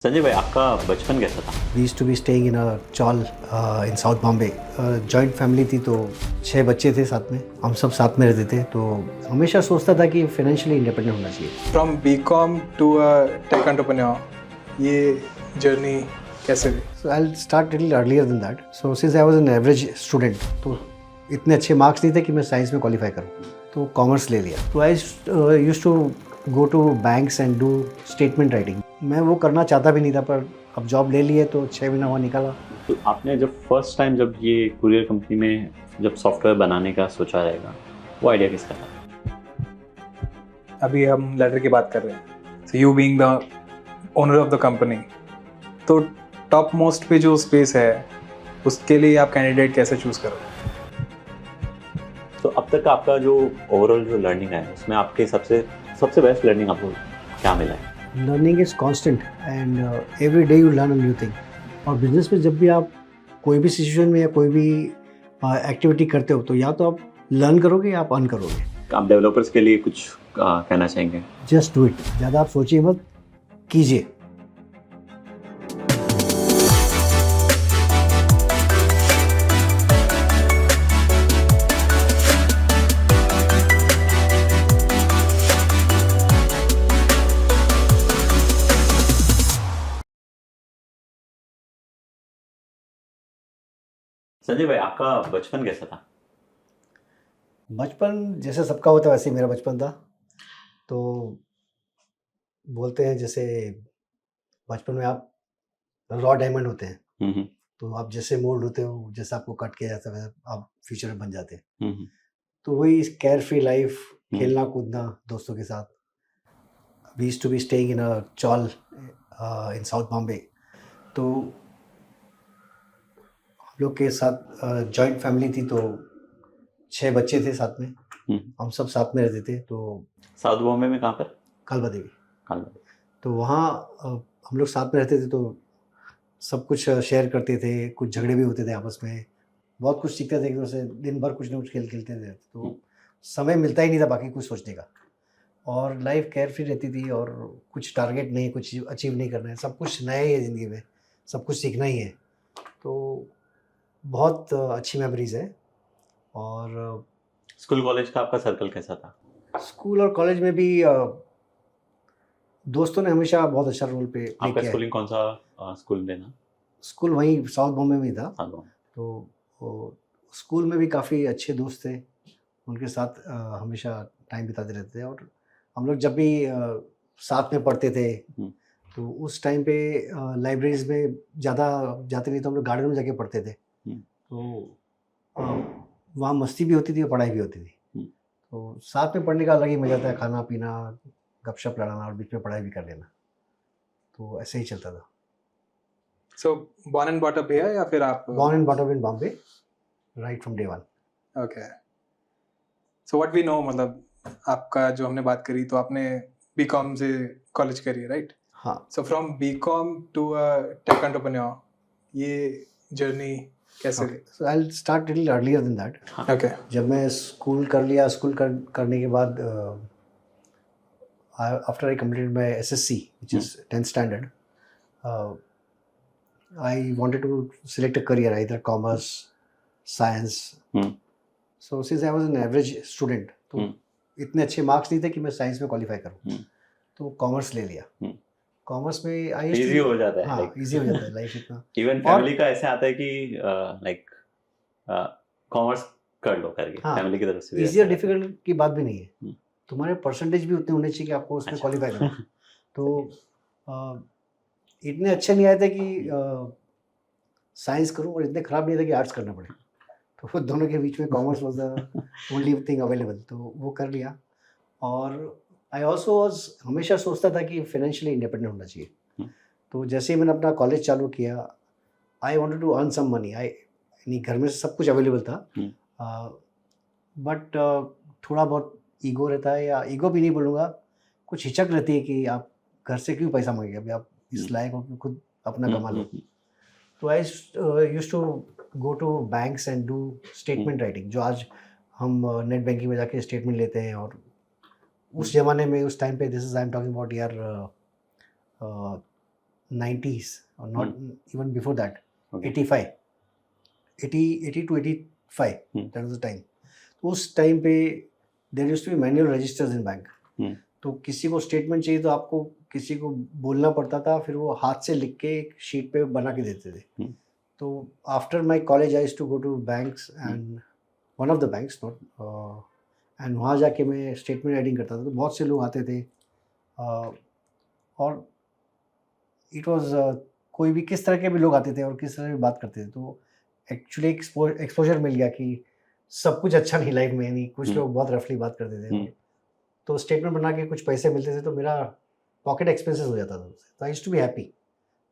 संजय भाई, आपका बचपन कैसा था? We used to be staying in a chawl in south Bombay. Joint family थी तो 6 बच्चे थे साथ में, हम सब साथ में रहते थे। तो हमेशा सोचता था कि फाइनेंशियली इंडिपेंडेंट होना चाहिए। From BCom to a tech entrepreneur, ये जर्नी कैसे हुई? So I will start little earlier than that. So since I was an average student, तो इतने अच्छे मार्क्स नहीं थे कि मैं साइंस में क्वालिफाई करूँ, तो कॉमर्स ले लिया। तो I used to go to banks and do statement writing. मैं वो करना चाहता भी नहीं था, पर अब जॉब ले ली है तो 6 महीना हुआ निकाला। तो आपने जब फर्स्ट टाइम जब ये कुरियर कंपनी में जब सॉफ्टवेयर बनाने का सोचा रहेगा, वो आइडिया किसका था? अभी हम लेटर की बात कर रहे हैं। So you being the owner of the company, तो टॉप मोस्ट पे जो स्पेस है उसके लिए आप कैंडिडेट कैसे चूज करोगे? तो अब तक आपका जो ओवरऑल जो लर्निंग है उसमें आपके सबसे बेस्ट लर्निंग आपको क्या मिला है? Learning is constant and every day you learn a new thing. और बिजनेस में जब भी आप कोई भी सिचुएशन में या कोई भी एक्टिविटी करते हो, तो या तो आप लर्न करोगे या आप अर्न करोगे। आप डेवलपर्स के लिए कुछ कहना चाहेंगे? जस्ट डू इट, ज़्यादा आप सोचिए मत, कीजिए। संजय भाई, आपका बचपन कैसा था? बचपन जैसे सबका होता है वैसे ही मेरा बचपन था। तो बोलते हैं जैसे बचपन में आप रॉ डायमंड होते हैं, हम्म तो आप जैसे मोल्ड होते हो, जैसे आपको कट किया जाता है वैसे आप फ्यूचर में बन जाते हैं। हम्म तो वही केयर फ्री लाइफ, हम्म। खेलना कूदना दोस्तों के साथ। We used to be staying in a chawl in south Bombay. तो हम लोग के साथ जॉइंट फैमिली थी, तो 6 बच्चे थे साथ में, हम सब साथ में रहते थे। तो साउथ बॉम्बे में कहाँ पर? कालबा देवी। कालवा। तो वहाँ हम लोग साथ में रहते थे, तो सब कुछ शेयर करते थे, कुछ झगड़े भी होते थे आपस में, बहुत कुछ सीखते थे एक दूसरे से, दिन भर कुछ ना कुछ खेल खेलते थे। तो समय मिलता ही नहीं था बाकी कुछ सोचने का, और लाइफ केयर फ्री रहती थी, और कुछ टारगेट नहीं, कुछ अचीव नहीं करना है, सब कुछ नया ही है ज़िंदगी में, सब कुछ सीखना ही है। तो बहुत अच्छी मेमोरीज़ है। और स्कूल कॉलेज का आपका सर्कल कैसा था? स्कूल और कॉलेज में भी दोस्तों ने हमेशा बहुत अच्छा रोल प्ले आपका किया है। स्कूलिंग कौन सा स्कूल में था? स्कूल वहीं साउथ बॉम्बे में ही था। साउथ बॉम्बे। तो स्कूल में भी काफ़ी अच्छे दोस्त थे, उनके साथ हमेशा टाइम बिताते रहते थे। और हम लोग जब भी साथ में पढ़ते थे, तो उस टाइम पे लाइब्रेरीज में ज़्यादा जाते नहीं, तो हम लोग गार्डन में जाके पढ़ते थे। तो वहाँ मस्ती भी होती थी और पढ़ाई भी होती थी। तो साथ में पढ़ने का अलग ही मज़ा था, खाना पीना, गपशप लड़ाना और बीच में पढ़ाई भी कर लेना। तो ऐसे ही चलता था। So born and brought up है या फिर आप? Born and brought up in Bombay, right from day one. Okay. So what we know, मतलब आपका जो हमने बात करी, तो आपने बीकॉम से कॉलेज करी, राइट? हाँ। So from BCom to a tech entrepreneur, ये जर्नी कैसे हुई? So I will start little earlier than that. Okay. जब मैं स्कूल कर लिया, करने के बाद after I completed my SSC which is 10th standard, I wanted to select a career, either commerce, science. So since I was an average student, तो इतने अच्छे मार्क्स नहीं थे कि मैं साइंस में क्वालिफाई करूँ, तो कॉमर्स ले लिया। कॉमर्स में आई इजी हो जाता है। हाँ, इजी हो जाता है लाइफ इतना। इवन फैमिली का ऐसे आता है कि लाइक कॉमर्स कर लो करके, हाँ, फैमिली की तरफ से भी इजी और ऐसा रहता है। डिफिकल्ट की बात भी नहीं है, तुम्हारे परसेंटेज भी उतने होने चाहिए कि आपको उसमें अच्छा। क्वालिफाई करना। तो इतने अच्छे नहीं आए थे कि साइंस करूं, और इतने खराब नहीं थे कि आर्ट्स करना पड़े। तो वो दोनों के बीच में commerce was the only thing available, तो वो कर लिया। और आई ऑल्सो वाज हमेशा सोचता था कि फाइनेंशियली इंडिपेंडेंट होना चाहिए। तो जैसे ही मैंने अपना कॉलेज चालू किया, I wanted to earn some money. यानी घर में सब कुछ अवेलेबल था, बट थोड़ा बहुत ईगो रहता है, या ईगो भी नहीं बोलूँगा, कुछ हिचक रहती है कि आप घर से क्यों पैसा मांगेंगे, अभी आप इस लायक हो कि खुद अपना कमा लो। तो I used to go to banks and do statement writing, जो आज हम नेट बैंकिंग में जाके स्टेटमेंट लेते हैं। और उस ज़माने में, उस टाइम पे, this is I am talking about year 90s or not even before that. Okay. 80 to 85 that was the time. उस टाइम पे there used to be manual registers in bank. तो किसी को स्टेटमेंट चाहिए तो आपको किसी को बोलना पड़ता था, फिर वो हाथ से लिख के एक शीट पे बना के देते थे. तो after my college I used to go to banks and one of the banks not and वहाँ जाके मैं स्टेटमेंट राइटिंग करता था. तो बहुत से लोग आते थे और इट वाज कोई भी किस तरह के भी लोग आते थे और किस तरह भी बात करते थे. तो एक्चुअली एक्सपोजर मिल गया कि सब कुछ अच्छा नहीं लाइफ में, नहीं कुछ लोग बहुत रफली बात करते थे. तो स्टेटमेंट बना के कुछ पैसे मिलते थे तो मेरा पॉकेट एक्सपेंसेस हो जाता था. तो I used to be happy.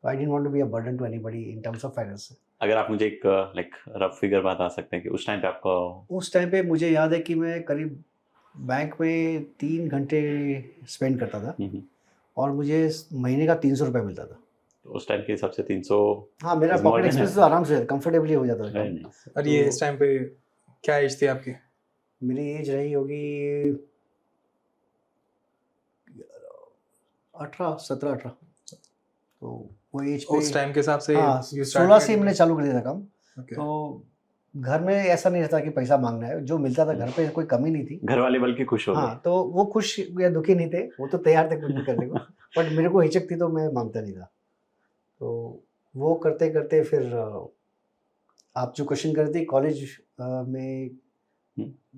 I didn't want to be a burden to anybody in terms of finance. अगर आप मुझे एक लाइक रफ फिगर बता सकते हैं कि उस टाइम पे आपको. उस टाइम पे मुझे याद है कि मैं करीब बैंक में 3 घंटे स्पेंड करता था और मुझे महीने का 300 रुपये मिलता था. तो उस टाइम के हिसाब से 300. हाँ, मेरा is more pocket than expenses enough. आराम से कंफर्टेबली हो जाता था. Very nice. और ये इस टाइम पे क्या एज थी आपकी? मेरी एज रही होगी 17-18. तो वो एज पे उस टाइम के हिसाब से हाँ, you 16 से started- मैंने चालू कर दिया था काम. Okay. तो घर में ऐसा नहीं रहता कि पैसा मांगना है, जो मिलता था घर पे कोई कमी नहीं थी. घर वाले बल्कि खुश हो गए. हाँ, तो वो खुश या दुखी नहीं थे, वो तो तैयार थे कुछ भी करने को. बट मेरे को हिचक थी तो मैं मांगता नहीं था. तो वो करते करते फिर आप जो क्वेश्चन कर रहे थे कॉलेज में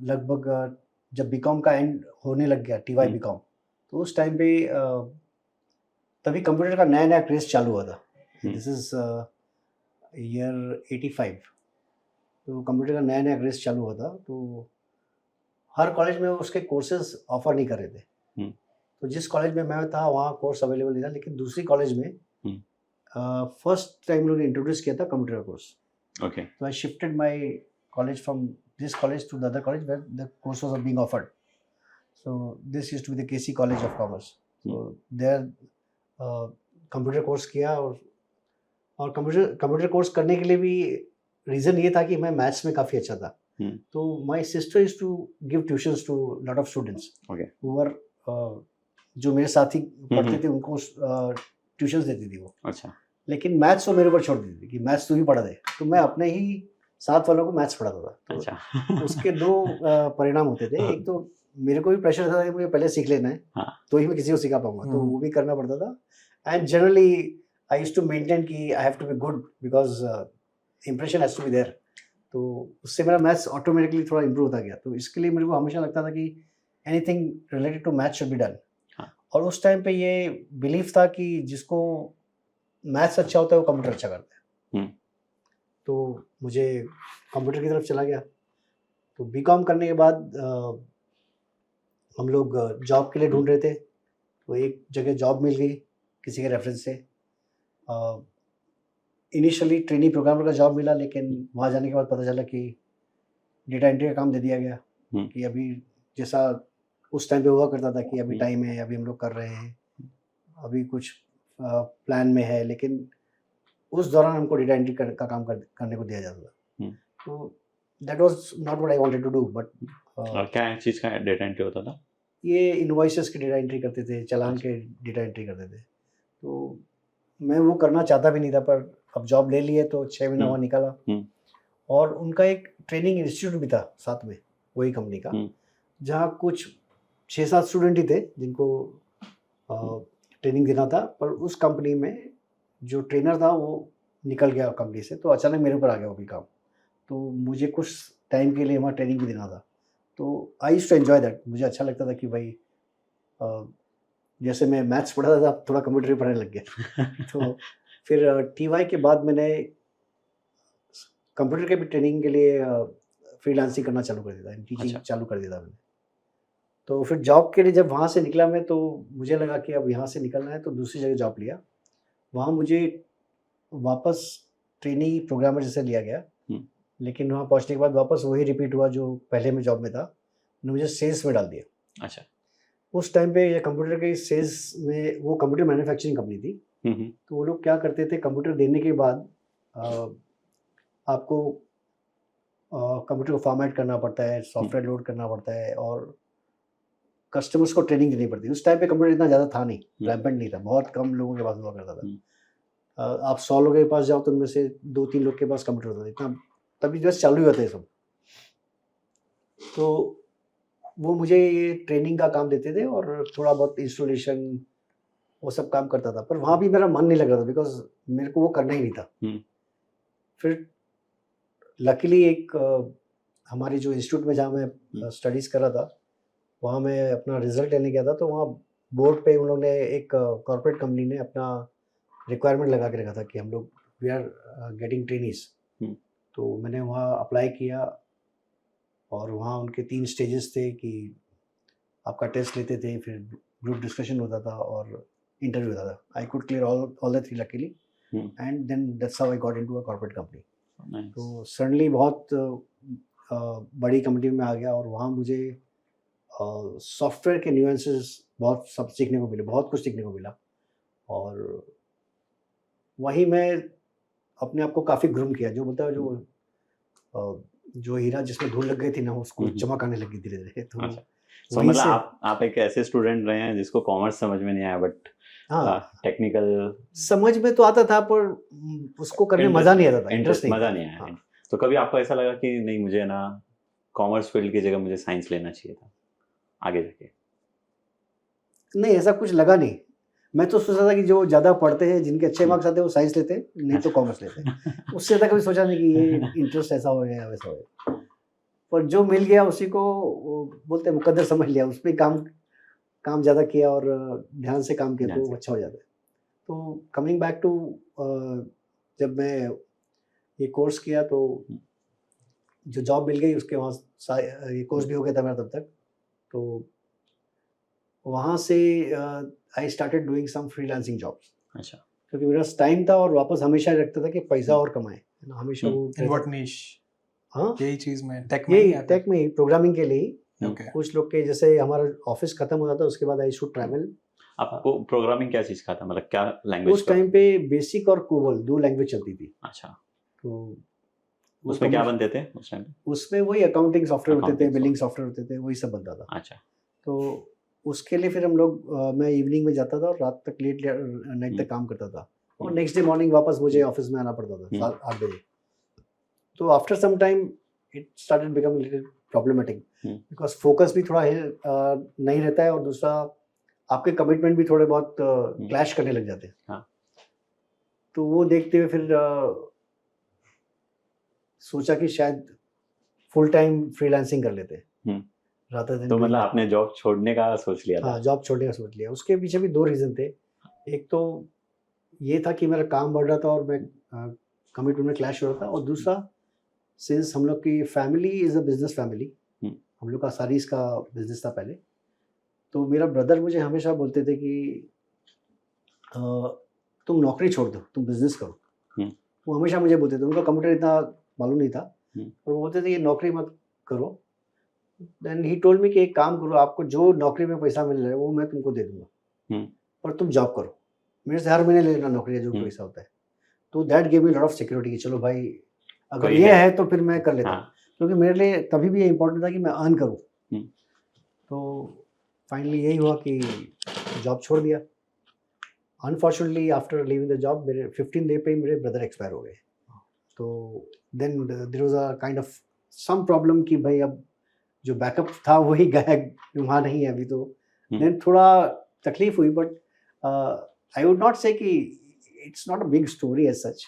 लगभग जब बीकॉम का एंड होने लग गया, टीवाई बीकॉम, तो उस टाइम पे तभी कंप्यूटर का नया नया क्रेज चालू हुआ था. This is year 85. तो कंप्यूटर का नया नया क्रेज चालू हुआ था. तो हर कॉलेज में उसके कोर्सेज ऑफर नहीं कर रहे थे. तो जिस कॉलेज में मैं था वहाँ कोर्स अवेलेबल नहीं था, लेकिन दूसरी कॉलेज में फर्स्ट टाइम लोगों ने इंट्रोड्यूस किया था computer course. Okay. So I shifted my college from this college to the other college where the course was being offered. So this used to be the KC College of Commerce. So there computer course किया और computer course करने के लिए भी reason ये था कि मैं मैथ्स में काफ़ी अच्छा था. तो my sister used to give tuitions to lot of students. Okay. who were जो मेरे साथ ही पढ़ते थे उनको ट्यूशंस देती थी वो. अच्छा. लेकिन मैथ्स वो मेरे ऊपर छोड़ देती थी कि मैथ्स तू ही पढ़ा दे. तो मैं अपने ही साथ वालों को मैथ्स पढ़ाता था. तो अच्छा. उसके 2 परिणाम होते थे. एक तो मेरे को भी प्रेशर था कि मुझे पहले सीख लेना है, तो ही मैं किसी को सिखा पाऊंगा. तो वो भी करना पड़ता था. And generally I used to maintain कि I have to be good because impression has to be there. तो उससे मेरा मैथ्स ऑटोमेटिकली थोड़ा इंप्रूव होता गया. तो इसके लिए मेरे को हमेशा लगता था कि anything related to maths should be done. और उस टाइम पे ये बिलीफ था कि जिसको मैथ्स अच्छा होता है वो कंप्यूटर अच्छा करता है. तो मुझे कंप्यूटर की तरफ चला गया. तो बीकॉम करने के बाद हम लोग जॉब के लिए ढूंढ रहे थे. तो एक जगह जॉब मिल गई किसी के रेफरेंस से. इनिशियली ट्रेनिंग प्रोग्रामर का जॉब मिला, लेकिन वहाँ जाने के बाद पता चला कि डेटा एंट्री का काम दे दिया गया. कि अभी जैसा उस टाइम पे हुआ करता था कि अभी टाइम है, अभी हम लोग कर रहे हैं, अभी कुछ प्लान में है, लेकिन उस दौरान हमको डेटा एंट्री का काम करने को दिया जाता था. तो that was not what I wanted to do. But क्या चीज़ का डेटा एंट्री होता था? ये इनवॉइसेस की डेटा एंट्री करते थे, चालान के डेटा एंट्री करते थे. तो मैं वो करना चाहता भी नहीं था, पर अब जॉब ले लिए तो 6 महीना वहाँ निकाला. और उनका एक ट्रेनिंग इंस्टीट्यूट भी था साथ में वही कंपनी का, जहाँ कुछ 6-7 स्टूडेंट ही थे जिनको ट्रेनिंग देना था. पर उस कंपनी में जो ट्रेनर था वो निकल गया कंपनी से. तो अचानक मेरे ऊपर आ गया वो भी काम. तो मुझे कुछ टाइम के लिए वहाँ ट्रेनिंग भी देना था. तो I used to enjoy that. मुझे अच्छा लगता था कि भाई जैसे मैं मैथ्स पढ़ा था थोड़ा कंप्यूटर भी पढ़ने लग गया. तो फिर टीवाई के बाद मैंने कंप्यूटर के भी ट्रेनिंग के लिए फ्रीलांसिंग करना चालू कर दिया था. टीचिंग चालू कर दिया था मैंने. तो फिर जॉब के लिए जब वहाँ से निकला मैं, तो मुझे लगा कि अब यहाँ से निकलना है, तो दूसरी जगह जॉब लिया. वहाँ मुझे वापस ट्रेनिंग प्रोग्रामर जैसे लिया गया. लेकिन वहाँ पहुँचने के बाद वापस वही रिपीट हुआ जो पहले मैं जॉब में था. उन्होंने मुझे सेल्स में डाल दिया. अच्छा. उस टाइम पे ये कंप्यूटर के सेल्स में, वो कंप्यूटर मैन्युफैक्चरिंग कंपनी थी. तो वो लोग क्या करते थे, कंप्यूटर देने के बाद आपको कंप्यूटर को फॉर्मेट करना पड़ता है, सॉफ्टवेयर लोड करना पड़ता है, और कस्टमर्स को ट्रेनिंग देनी पड़ती है. उस टाइम पे कंप्यूटर इतना ज़्यादा था नहीं, रैम्पेंट नहीं था, बहुत कम लोगों के पास हुआ करता था. आप 100 लोगों के पास जाओ तो उनमें से 2-3 लोग के पास कंप्यूटर होता था, इतना तभी जस्ट चालू ही होते हैं सब। तो वो मुझे ये ट्रेनिंग का काम देते थे और थोड़ा बहुत इंस्टॉलेशन वो सब काम करता था, पर वहाँ भी मेरा मन नहीं लग रहा था बिकॉज मेरे को वो करना ही नहीं था। फिर लकीली एक हमारी जो इंस्टीट्यूट में जहाँ मैं स्टडीज़ कर रहा था, वहाँ मैं अपना रिजल्ट लेने गया था, तो वहाँ बोर्ड पे उन लोगों ने एक कॉर्पोरेट कंपनी ने अपना रिक्वायरमेंट लगा के रखा था कि हम लोग वी आर गेटिंग ट्रेनीज। तो मैंने वहाँ अप्लाई किया और वहाँ उनके 3 स्टेजेस थे कि आपका टेस्ट लेते थे, फिर ग्रुप डिस्कशन होता था और इंटरव्यू होता था। I could clear all the 3 luckily and then that's how I got into a corporate company. तो सडनली बहुत बड़ी कंपनी में आ गया और वहाँ मुझे सॉफ्टवेयर के न्यूएंसेस बहुत सब सीखने को मिले, बहुत कुछ सीखने को मिला। और वहीं मैं अपने आप को काफ़ी ग्रूम किया, जो बोलता है जो हीरा जिसमें धूल लग गई थी ना, उसको चमक आने लगी धीरे धीरे। तो तो मतलब आप एक ऐसे स्टूडेंट रहे हैं जिसको कॉमर्स समझ में नहीं आया, बट टेक्निकल समझ में तो आता था पर उसको करने मजा नहीं आता था, इंटरेस्ट नहीं, मजा नहीं आया। तो कभी आपको ऐसा लगा कि नहीं, मुझे ना कॉमर्स फील्ड की जगह मुझे साइंस लेना चाहिए था आगे जाके? नहीं, ऐसा कुछ लगा नहीं। मैं तो सोचा था कि जो ज़्यादा पढ़ते हैं, जिनके अच्छे मार्क्स आते हैं, वो साइंस लेते हैं, नहीं तो कॉमर्स लेते हैं। उससे ज़्यादा कभी सोचा नहीं कि ये इंटरेस्ट ऐसा हो गया वैसा हो गया। पर जो मिल गया उसी को बोलते हैं मुकद्दर समझ लिया, उस पर काम ज़्यादा किया और ध्यान से काम किया तो अच्छा हो जाता है। तो कमिंग बैक टू जब मैं ये कोर्स किया तो जो जॉब मिल गई उसके वहाँ ये कोर्स भी हो गया था मेरा तब तक। तो वहाँ से I started doing some freelancing jobs. अच्छा। क्योंकि मेरा टाइम था और वापस हमेशा रखता था कि पैसा और कमाए, हमेशा वो इन व्हाट निश? हाँ, यही चीज़ में टेक में प्रोग्रामिंग के लिए। कुछ लोग के जैसे हमारा ऑफिस खत्म होता था उसके बाद आई शुड ट्रैवल। आपको प्रोग्रामिंग क्या चीज़ का था, मतलब क्या लैंग्वेज? उस टाइम पे बेसिक और कोबोल 2 लैंग्वेज चलती थी। अच्छा। तो उसमें क्या बनते थे उस टाइम पे? उसमें वही अकाउंटिंग सॉफ्टवेयर होते थे, बिलिंग सॉफ्टवेयर होते थे, वही सब बनता था। अच्छा। तो उसके लिए फिर हम लोग मैं इवनिंग में जाता था और रात तक लेट नाइट तक काम करता था और नेक्स्ट डे मॉर्निंग वापस मुझे ऑफिस में आना पड़ता था 8 बजे। तो after some time it started becoming little problematic because focus भी थोड़ा नहीं रहता है और दूसरा आपके कमिटमेंट भी थोड़े बहुत क्लैश करने लग जाते हैं। हाँ। तो वो देखते हुए फिर सोचा कि शायद फुल टाइम फ्रीलांसिंग कर लेते हैं रात दिन। तो मतलब आपने जॉब छोड़ने का सोच लिया था? हाँ, जॉब छोड़ने का सोच लिया। उसके पीछे भी 2 रीज़न थे। एक तो ये था कि मेरा काम बढ़ रहा था और मैं कमिटमेंट में क्लैश हो रहा था, और दूसरा सिंस हम लोग की family is a business family, हम लोग का सारीज़ का बिजनेस था पहले, तो मेरा ब्रदर मुझे हमेशा बोलते थे कि तुम नौकरी छोड़ दो, तुम बिजनेस करो। वो हमेशा मुझे बोलते थे, उनका कंप्यूटर इतना मालूम नहीं था, और वो बोलते थे ये नौकरी मत करो। देन ही टोल्ड मी कि एक काम करो, आपको जो नौकरी में पैसा मिल रहा है वो मैं तुमको दे दूंगा, पर तुम जॉब करो, मेरे से हर महीने ले लेना नौकरी का जो पैसा होता है। तो that give me lot of security कि चलो भाई अगर ये है तो फिर मैं कर लेता हूँ, क्योंकि मेरे लिए तभी भी ये इम्पोर्टेंट था कि मैं अर्न करूँ। तो फाइनली यही हुआ कि जॉब छोड़ दिया। Unfortunately after leaving the job मेरे 15 डे पे मेरे ब्रदर एक्सपायर हो गए। तो then there was a kind of some problem कि भाई अब जो बैकअप था वही गया, वहाँ नहीं है अभी। तो देन थोड़ा तकलीफ हुई, but I would not say कि it's not a big story as such.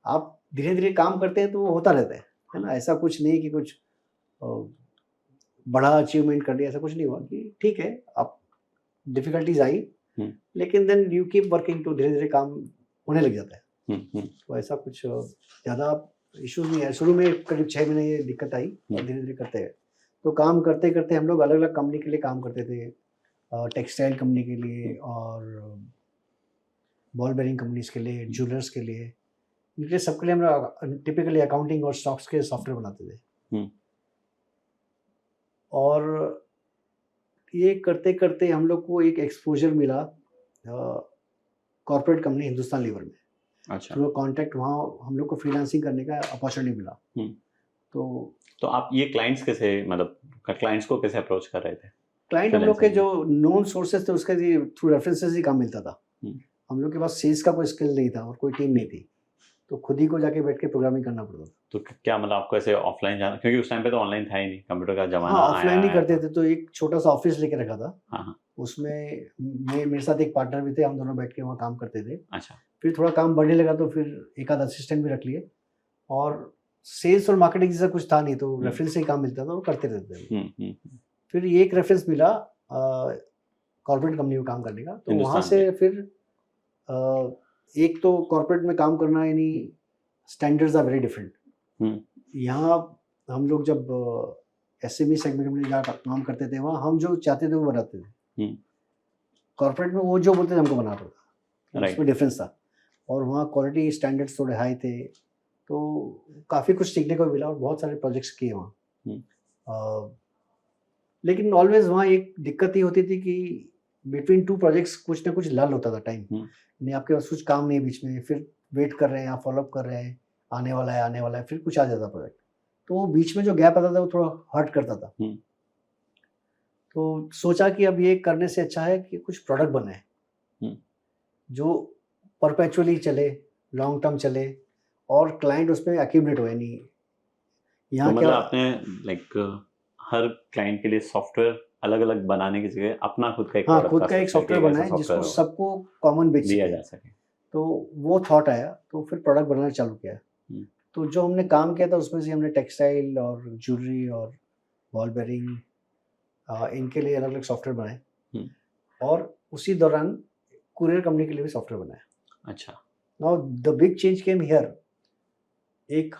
आप धीरे धीरे काम करते हैं तो वो होता रहता है ना, ऐसा कुछ नहीं कि कुछ बड़ा अचीवमेंट कर दिया, ऐसा कुछ नहीं हुआ। कि ठीक है, आप डिफिकल्टीज आई, लेकिन देन यू कीप वर्किंग तो धीरे धीरे काम होने लग जाता है। तो ऐसा कुछ ज़्यादा इश्यूज नहीं है। शुरू में करीब 6 महीने ये दिक्कत आई और धीरे धीरे करते गए। तो काम करते करते हम लोग अलग अलग कंपनी के लिए काम करते थे, टेक्सटाइल कंपनी के लिए और बॉल बेयरिंग कंपनीज के लिए, ज्वेलर्स के लिए, इनके सबके लिए हम लोग टिपिकली अकाउंटिंग और स्टॉक्स के सॉफ्टवेयर बनाते थे। और ये करते करते हम लोग को एक एक्सपोजर मिला कॉर्पोरेट कंपनी हिंदुस्तान लीवर में। अच्छा। थ्रू कॉन्टैक्ट वहाँ हम लोग को फ्रीलांसिंग करने का अपॉर्चुनिटी मिला। तो आप ये क्लाइंट्स कैसे, मतलब क्लाइंट्स को कैसे अप्रोच कर रहे थे? क्लाइंट हम लोग के जो नोन सोर्सेज थे उसके थ्रू रेफरेंसेस ही काम मिलता था। हम लोग के पास सेल्स का कोई स्किल नहीं था और कोई टीम नहीं थी, तो खुद ही को जाके बैठ के प्रोग्रामिंग करना पड़ता था। तो क्या मतलब आपको ऐसे ऑफलाइन जाना, क्योंकि उस टाइम पे तो ऑनलाइन था ही नहीं, कंप्यूटर का जमाना हाँ, ऑफलाइन ही आया करते था। थे, तो एक छोटा सा ऑफिस लेके रखा था। हाँ हाँ। उसमें मेरे साथ एक पार्टनर भी थे, हम दोनों बैठ के वहाँ काम करते थे। अच्छा। फिर थोड़ा काम बढ़ने लगा तो फिर एक आध असिस्टेंट भी रख लिए, और सेल्स और मार्केटिंग जैसा कुछ था नहीं, तो रेफरेंस से ही काम मिलता था, वो करते रहते थे। फिर ये एक रेफरेंस मिला कॉर्पोरेट कंपनी में काम करने का, तो वहाँ हिंदुस्तान से फिर एक तो कॉर्पोरेट में काम करना, यानी स्टैंडर्ड्स आर वेरी डिफरेंट। यहाँ हम लोग जब एसएमई सेगमेंट में जहाँ काम करते थे, वहाँ हम जो चाहते थे वो बनाते थे। कॉर्पोरेट में वो जो बोलते थे हमको बनाना था, उसमें डिफरेंस था। और वहाँ क्वालिटी स्टैंडर्ड्स थोड़े हाई थे, तो काफ़ी कुछ सीखने को मिला और बहुत सारे प्रोजेक्ट्स किए वहाँ। लेकिन ऑलवेज वहाँ एक दिक्कत ये होती थी कि बिटवीन टू प्रोजेक्ट्स कुछ ना कुछ लल होता था टाइम, नहीं आपके पास कुछ काम नहीं है बीच में, फिर वेट कर रहे हैं, आप फॉलोअप कर रहे हैं, आने वाला है, फिर कुछ आ जाता प्रोजेक्ट, तो वो बीच में जो गैप आता था वो थोड़ा हर्ट करता था। तो सोचा कि अब ये करने से अच्छा है कि कुछ प्रोडक्ट बनाए जो परपेचुअली चले, लॉन्ग टर्म चले, और क्लाइंट उसमें एक्यूमुलेट हो। यानी यहाँ तो क्या, मतलब आपने लाइक हर क्लाइंट के लिए सॉफ्टवेयर अलग अलग बनाने की जगह अपना खुद का एक हाँ, product खुद का का एक structure सॉफ्टवेयर किया, ऐसा बनाए जिसको software हो, सबको कॉमन बेच दिया सके। जा सके। तो वो थॉट आया, तो फिर प्रोडक्ट बनाना चालू किया। तो जो हमने काम किया था उसमें से हमने टेक्सटाइल और ज्वेलरी और बॉल बेयरिंग, इनके लिए अलग अलग सॉफ्टवेयर बनाए, और उसी दौरान कुरियर कंपनी के लिए भी सॉफ्टवेयर बनाया। अच्छा। Now the big change came here. एक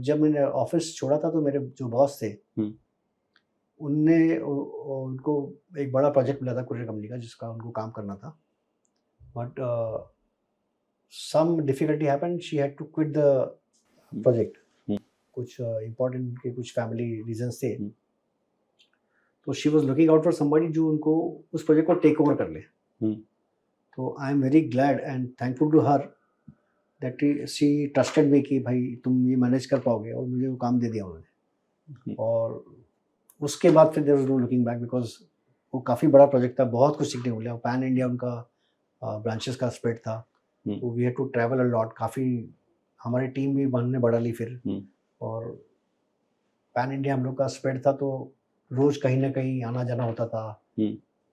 जब मैंने ऑफिस छोड़ा था, तो मेरे जो बॉस थे उनको एक बड़ा प्रोजेक्ट मिला था कुरियर कंपनी का, जिसका उनको काम करना था, but some difficulty happened, she had to quit the project. कुछ इम्पोर्टेंट के कुछ फैमिली रीजंस थे, तो she was looking out for somebody जो उनको उस प्रोजेक्ट को टेक ओवर कर ले। तो I am very glad and thankful to her that she trusted me कि भाई तुम ये मैनेज कर पाओगे, और मुझे वो काम दे दिया उन्होंने। और उसके बाद फिर there was no looking back, because वो काफ़ी बड़ा प्रोजेक्ट था, बहुत कुछ सीखने को मिला। पैन इंडिया उनका ब्रांचेस का स्प्रेड था, तो we had to travel a lot. काफ़ी हमारी टीम भी बनने बढ़ा ली फिर, और पैन इंडिया हम लोग का स्प्रेड था, तो रोज कहीं ना कहीं आना जाना होता था।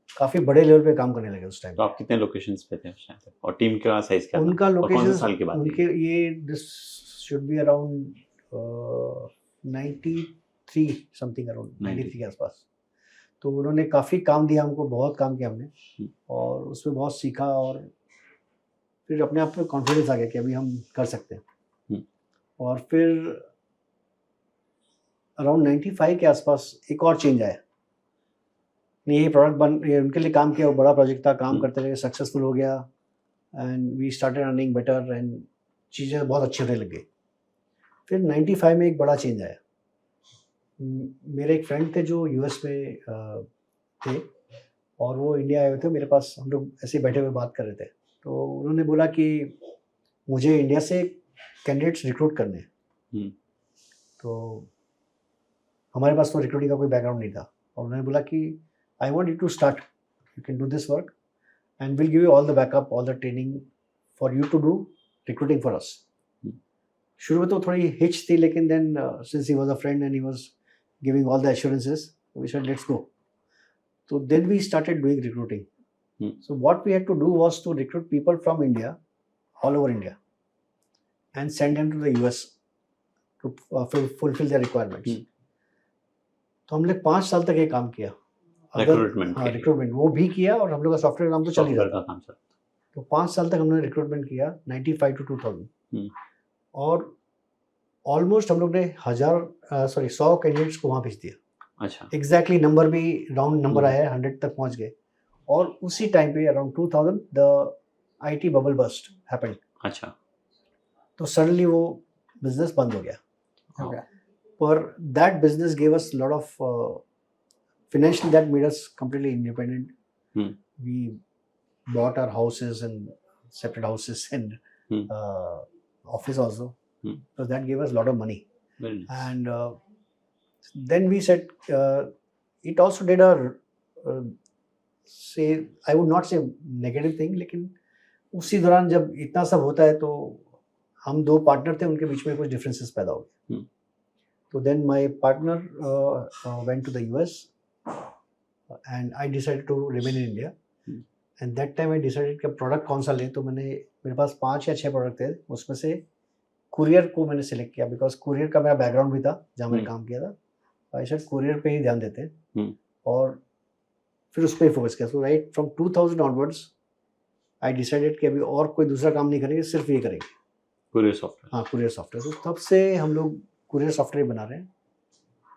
काफ़ी बड़े लेवल पे काम करने लगे उस टाइम। तो आप कितने लोकेशंस पे थे उस टाइम पे, और टीम का साइज क्या था? उनका और कौन से लोकेशन, साल की बात है? उनके ये this should be around 93 something, around 93 के आसपास। तो उन्होंने काफ़ी काम दिया हमको, बहुत काम किया हमने, और उसमें बहुत सीखा, और फिर अपने आप में कॉन्फिडेंस आ गया कि अभी हम कर सकते हैं। और फिर अराउंड 95 के आसपास एक और चेंज आया। ये प्रोडक्ट ये उनके लिए काम किया, वो बड़ा प्रोजेक्ट था, काम करते रहे, सक्सेसफुल हो गया, and we started earning better, and चीज़ें बहुत अच्छी होने लग गई। फिर 95 में एक बड़ा चेंज आया। मेरे एक फ्रेंड थे जो यूएस में थे, और वो इंडिया आए हुए थे मेरे पास। हम लोग ऐसे बैठे हुए बात कर रहे थे, तो उन्होंने बोला कि मुझे इंडिया से कैंडिडेट्स रिक्रूट करने हैं। तो हमारे पास तो रिक्रूटिंग का कोई बैकग्राउंड नहीं था, और उन्होंने बोला कि I want you to start, you can do this work, and will give you all the backup, all the training for you to do recruiting for us. शुरू में तो थोड़ी हिच थी, लेकिन then since he was a friend and he was giving all the assurances, we said let's go. So then we started doing recruiting. So what we had to do was to recruit people from India, all over India, and send them to the US to fulfill their requirements. तो हमने 5 साल तक ये काम किया, recruitment वो भी किया, और हम लोग का सॉफ्टवेयर काम तो चल ही रहा था। तो 5 साल तक हमने रिक्रूटमेंट किया, 95 to 2000, और ऑलमोस्ट हम लोग ने 100 कैंडिडेट्स को वहाँ भेज दिया। अच्छा। एग्जैक्टली नंबर भी राउंड नंबर आया, 100 तक पहुंच गए। और उसी टाइम पे around 2000 the IT bubble bust happened. अच्छा। तो सडनली वो बिजनेस बंद हो गया। पर that business give us lot of financially, that made us completely independent. We bought our houses and separate houses and office also. So that gave us a lot of money. Very nice. And then we said it also did a say, I would not say negative thing, लेकिन उसी दौरान जब इतना सब होता है तो हम 2 पार्टनर थे, उनके बीच में कुछ डिफरेंसेस पैदा हो गए। तो then my partner went to the US and I decided to remain in India. And that time I decided कि प्रोडक्ट कौन सा लें, तो मेरे पास 5 या 6 प्रोडक्ट थे, उसमें से कुरियर को मैंने सेलेक्ट किया बिकॉज कुरियर का मेरा बैकग्राउंड भी था जहाँ मैंने काम किया था। आई सेड कुरियर पे ही ध्यान देते हैं और फिर उस पर ही फोकस किया। So right from 2000 onwards I decided कि अभी और कोई दूसरा काम नहीं करेंगे, सिर्फ ये करेंगे कुरियर सॉफ्टवेयर। हाँ, कुरियर सॉफ्टवेयर। तो तब से हम लोग कुरियर सॉफ्टवेयर बना रहे हैं।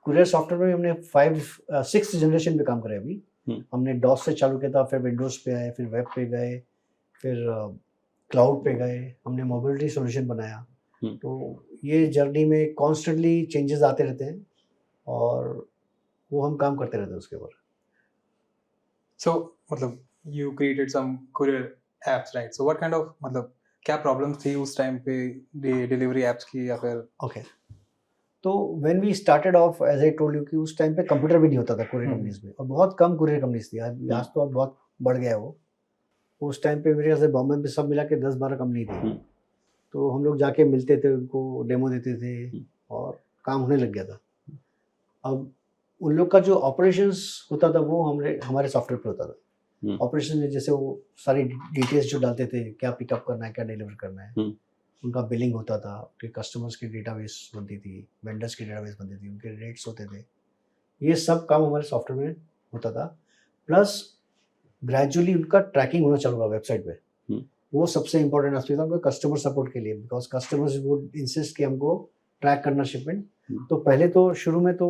कुरियर सॉफ्टवेयर में हमने 6 जनरेशन पे काम करे अभी। हमने डॉस से चालू किया था, फिर विंडोज़ पे आए, फिर वेब पे गए, फिर क्लाउड पे गए, हमने मोबिलिटी सॉल्यूशन बनाया। तो ये जर्नी में कॉन्स्टेंटली चेंजेस आते रहते हैं और वो हम काम करते रहते हैं उसके ऊपर। So मतलब you created some courier apps, right? So what kind of मतलब क्या प्रॉब्लम्स थी उस टाइम पे डिलीवरी एप्स की या फिर? ओके, तो when we started off as I told you कि उस टाइम पे कंप्यूटर भी नहीं होता था कुरियर कंपनीज में, और बहुत कम कुरियर कंपनीज थी। आज तो अब बहुत बढ़ गया वो। उस टाइम पे मेरे ख्याल से बॉम्बे में सब मिला के 10-12 कंपनी थी। तो हम लोग जाके मिलते थे, उनको डेमो देते थे और काम होने लग गया था। अब उन लोग का जो ऑपरेशंस होता था वो हमारे सॉफ्टवेयर पे होता था। ऑपरेशन में जैसे वो सारी डिटेल्स जो डालते थे, क्या पिकअप करना है, क्या डिलीवर करना है, उनका बिलिंग होता था, उनके कस्टमर्स की डेटाबेस बनती थी, वेंडर्स की डेटाबेस बनती थी, उनके रेट्स होते थे, ये सब काम हमारे सॉफ्टवेयर में होता था। प्लस ग्रेजुअली उनका ट्रैकिंग होना चालू हुआ वेबसाइट पे। वो सबसे इंपॉर्टेंट एस्पेक्ट था उनका कस्टमर सपोर्ट के लिए, बिकॉज कस्टमर्स वुड इंसिस्ट कि हमको ट्रैक करना शिपमेंट। तो पहले तो शुरू में तो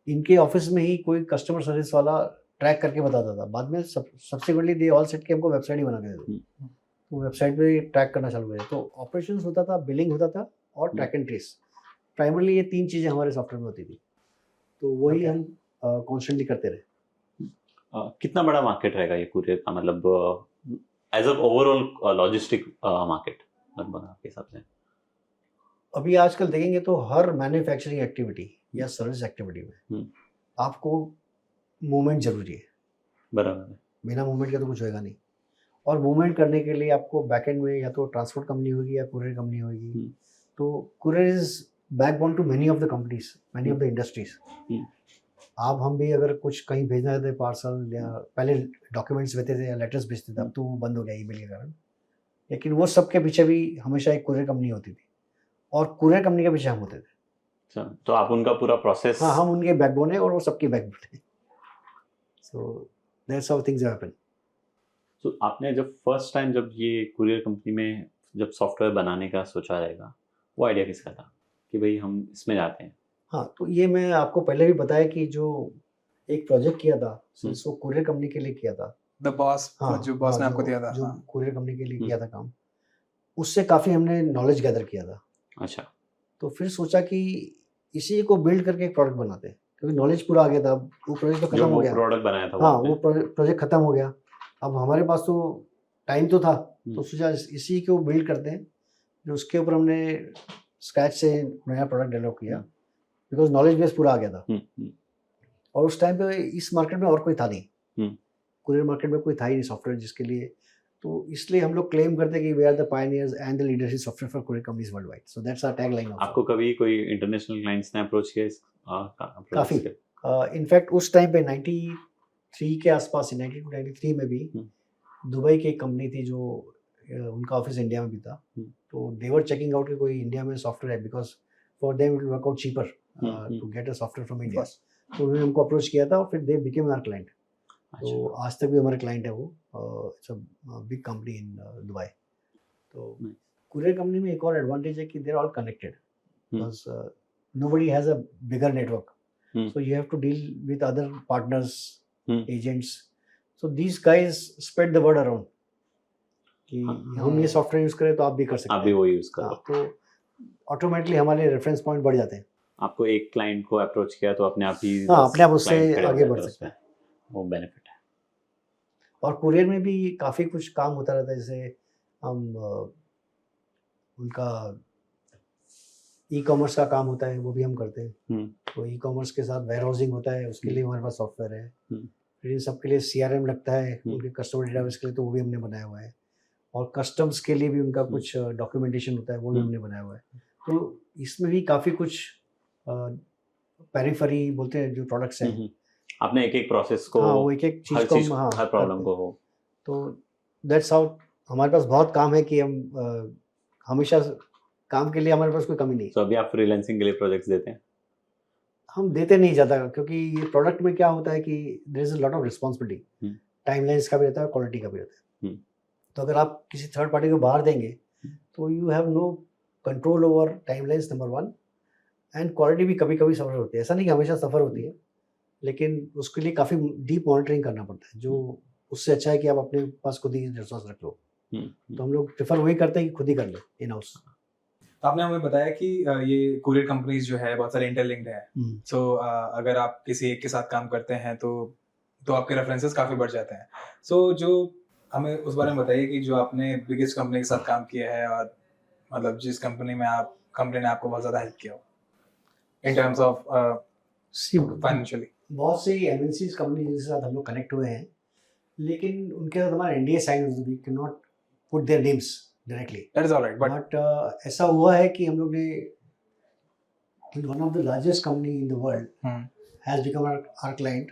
इनके ऑफिस में ही कोई कस्टमर सर्विस वाला ट्रैक करके बताता था, बाद में सब्सिक्वेंटली दे ऑल सेट के हमको वेबसाइट ही बना के देते। तो वेबसाइट पे ट्रैक करना चालू किया। तो ऑपरेशंस होता था, बिलिंग होता था और ट्रैक एंड ट्रेस। प्राइमरली ये 3 चीज़ें हमारे सॉफ्टवेयर में होती थी, तो वही हम कॉन्स्टेंटली करते रहे। कितना बड़ा मार्केट रहेगा ये कुरियर का, मतलब as a overall logistic market लगभग आपके हिसाब से? अभी आजकल देखेंगे तो हर मैन्युफैक्चरिंग एक्टिविटी या सर्विस एक्टिविटी में आपको मूवमेंट जरूरी है। बराबर है। बिना मूवमेंट के तो कुछ होएगा नहीं। और मूवमेंट करने के लिए आपको बैकएंड में या तो ट्रांसपोर्ट कंपनी होगी या कुरियर कंपनी होगी। तो courier is backbone to many of the companies, many of the industries. आप हम भी अगर कुछ कहीं भेजना थे पार्सल, या पहले डॉक्यूमेंट्स भेजते थे या लेटर्स भेजते थे, अब तो वो बंद हो गया ईमेल के कारण। लेकिन वो सब के पीछे भी हमेशा एक कुरियर कंपनी होती थी और कुरियर कंपनी के पीछे हम होते थे। अच्छा, तो आप उनका पूरा प्रोसेस? हाँ, हम उनके बैकबोन है और वो सबकी बैकबोन है। So that's how things happen. तो आपने जब फर्स्ट टाइम जब ये कुरियर कंपनी में जब सॉफ्टवेयर बनाने का सोचा रहेगा, वो आइडिया किसका था कि भाई हम इसमें जाते हैं? हाँ, तो ये मैं आपको पहले भी बताया कि जो एक प्रोजेक्ट किया था सिंस वो कुरियर कंपनी के लिए किया था। द बॉस, हाँ, जो बॉस ने हाँ, आपको दिया था, जो हाँ। कुरियर कंपनी के लिए किया था काम, उससे काफ़ी हमने नॉलेज गैदर किया था। अच्छा। तो फिर सोचा कि इसी को बिल्ड करके एक प्रोडक्ट बनाते हैं, क्योंकि नॉलेज पूरा आ गया था। वो प्रोजेक्ट तो खत्म हो गया, प्रोडक्ट बनाया था हाँ, वो प्रोजेक्ट खत्म हो गया। अब हमारे पास तो टाइम तो था, तो सोचा इसी को बिल्ड करते हैं। जो उसके ऊपर हमने स्क्रैच से नया प्रोडक्ट डेवलप किया, बिकॉज नॉलेज बेस पूरा आ गया था। और उस टाइम पे इस मार्केट में और कोई था नहीं, कुरियर मार्केट में कोई था ही नहीं सॉफ्टवेयर जिसके लिए। तो इसलिए हम लोग क्लेम करते हैं कि we are the pioneers and the leaders in software for courier companies world wide. So that's our tag line. आपको कभी कोई इंटरनेशनल क्लाइंट्स ने अप्रोच किया? काफ़ी। इनफैक्ट उस टाइम पे 93 के आसपास, 92-93 में भी दुबई की एक कंपनी थी जो उनका ऑफिस इंडिया में भी था। तो दे वर चेकिंग आउट कि कोई इंडिया में सॉफ्टवेयर है, because for them it work out cheaper to get a software from India. तो उन्होंने हमको अप्रोच किया था और फिर दे बिकेम आवर क्लाइंट। तो आज तक भी हमारे क्लाइंट है वो। It's a big company in Dubai. तो कुरियर कंपनी में एक और एडवांटेज है कि they are all connected, because nobody has a bigger network. So you have to deal with other partners, agents. So these guys spread the word around कि हम ये software use करें तो आप भी कर सकते हैं, आप भी वो यूज करो। तो ऑटोमेटिकली हमारे रेफरेंस पॉइंट बढ़ जाते हैं। आपको एक क्लाइंट को अप्रोच किया तो अपने आप ही, हाँ, अपने आप उससे आगे बढ़ सकते हैं, वो बेनिफिट है। और कुरियर में भी काफ़ी कुछ काम होता रहता है। जैसे हम उनका ई-कॉमर्स का काम होता है, वो भी हम करते हैं। तो ई-कॉमर्स के साथ वेयर हाउसिंग होता है, उसके लिए हमारे पास सॉफ्टवेयर है। फिर इन सब के लिए CRM लगता है, उनके कस्टमर डेटाबेस के लिए, तो वो भी हमने बनाया हुआ है। और कस्टम्स के लिए भी उनका कुछ डॉक्यूमेंटेशन होता है, वो भी हमने बनाया हुआ है। तो इसमें भी काफ़ी कुछ पेरिफेरी बोलते हैं जो प्रोडक्ट्स हैं, आपने एक एक प्रोसेस को, हाँ वो एक एक हर चीज़ को चीज हम हाँ हर प्रॉब्लम करते को हैं। हो। तो दैट्स हाउ हमारे पास बहुत काम है कि हम हमेशा काम के लिए हमारे पास कोई कमी नहीं है। तो अभी आप फ्रीलांसिंग के लिए प्रोजेक्ट्स देते हैं? हम देते नहीं ज़्यादा, क्योंकि ये प्रोडक्ट में क्या होता है कि there is a lot of responsibility, timelines का भी रहता है और क्वालिटी का भी रहता है। तो अगर आप किसी थर्ड पार्टी को बाहर देंगे तो you have no control over timelines, number one, and quality भी कभी कभी सफ़र होती है। ऐसा नहीं कि हमेशा सफ़र होती है, लेकिन उसके लिए काफ़ी डीप मॉनिटरिंग करना पड़ता है, जो उससे अच्छा है कि आप अपने पास खुद ही रिसोर्स रख लो। तो हम लोग प्रेफर वही करते हैं कि खुद ही कर ले इन हाउस। आपने हमें बताया कि ये कुरियर कंपनीज जो है बहुत सारे इंटरलिंक्ड हैं। सो अगर आप किसी एक के साथ काम करते हैं तो आपके रेफरेंसेस काफ़ी बढ़ जाते हैं। सो जो हमें उस बारे में बताइए कि जो आपने बिगेस्ट कंपनी के साथ काम किया है, और मतलब जिस कंपनी में कंपनी ने आपको बहुत ज़्यादा हेल्प किया हो इन टर्म्स ऑफ फाइनेंशियली। बहुत सी एमएनसीज कंपनी जिनके साथ हम लोग कनेक्ट हुए हैं, लेकिन उनके साथ हमारा एनडीए साइन हुआ, we can not put their names directly. That is alright, but ऐसा हुआ है कि हम लोग ने one of the largest company in the world has become our client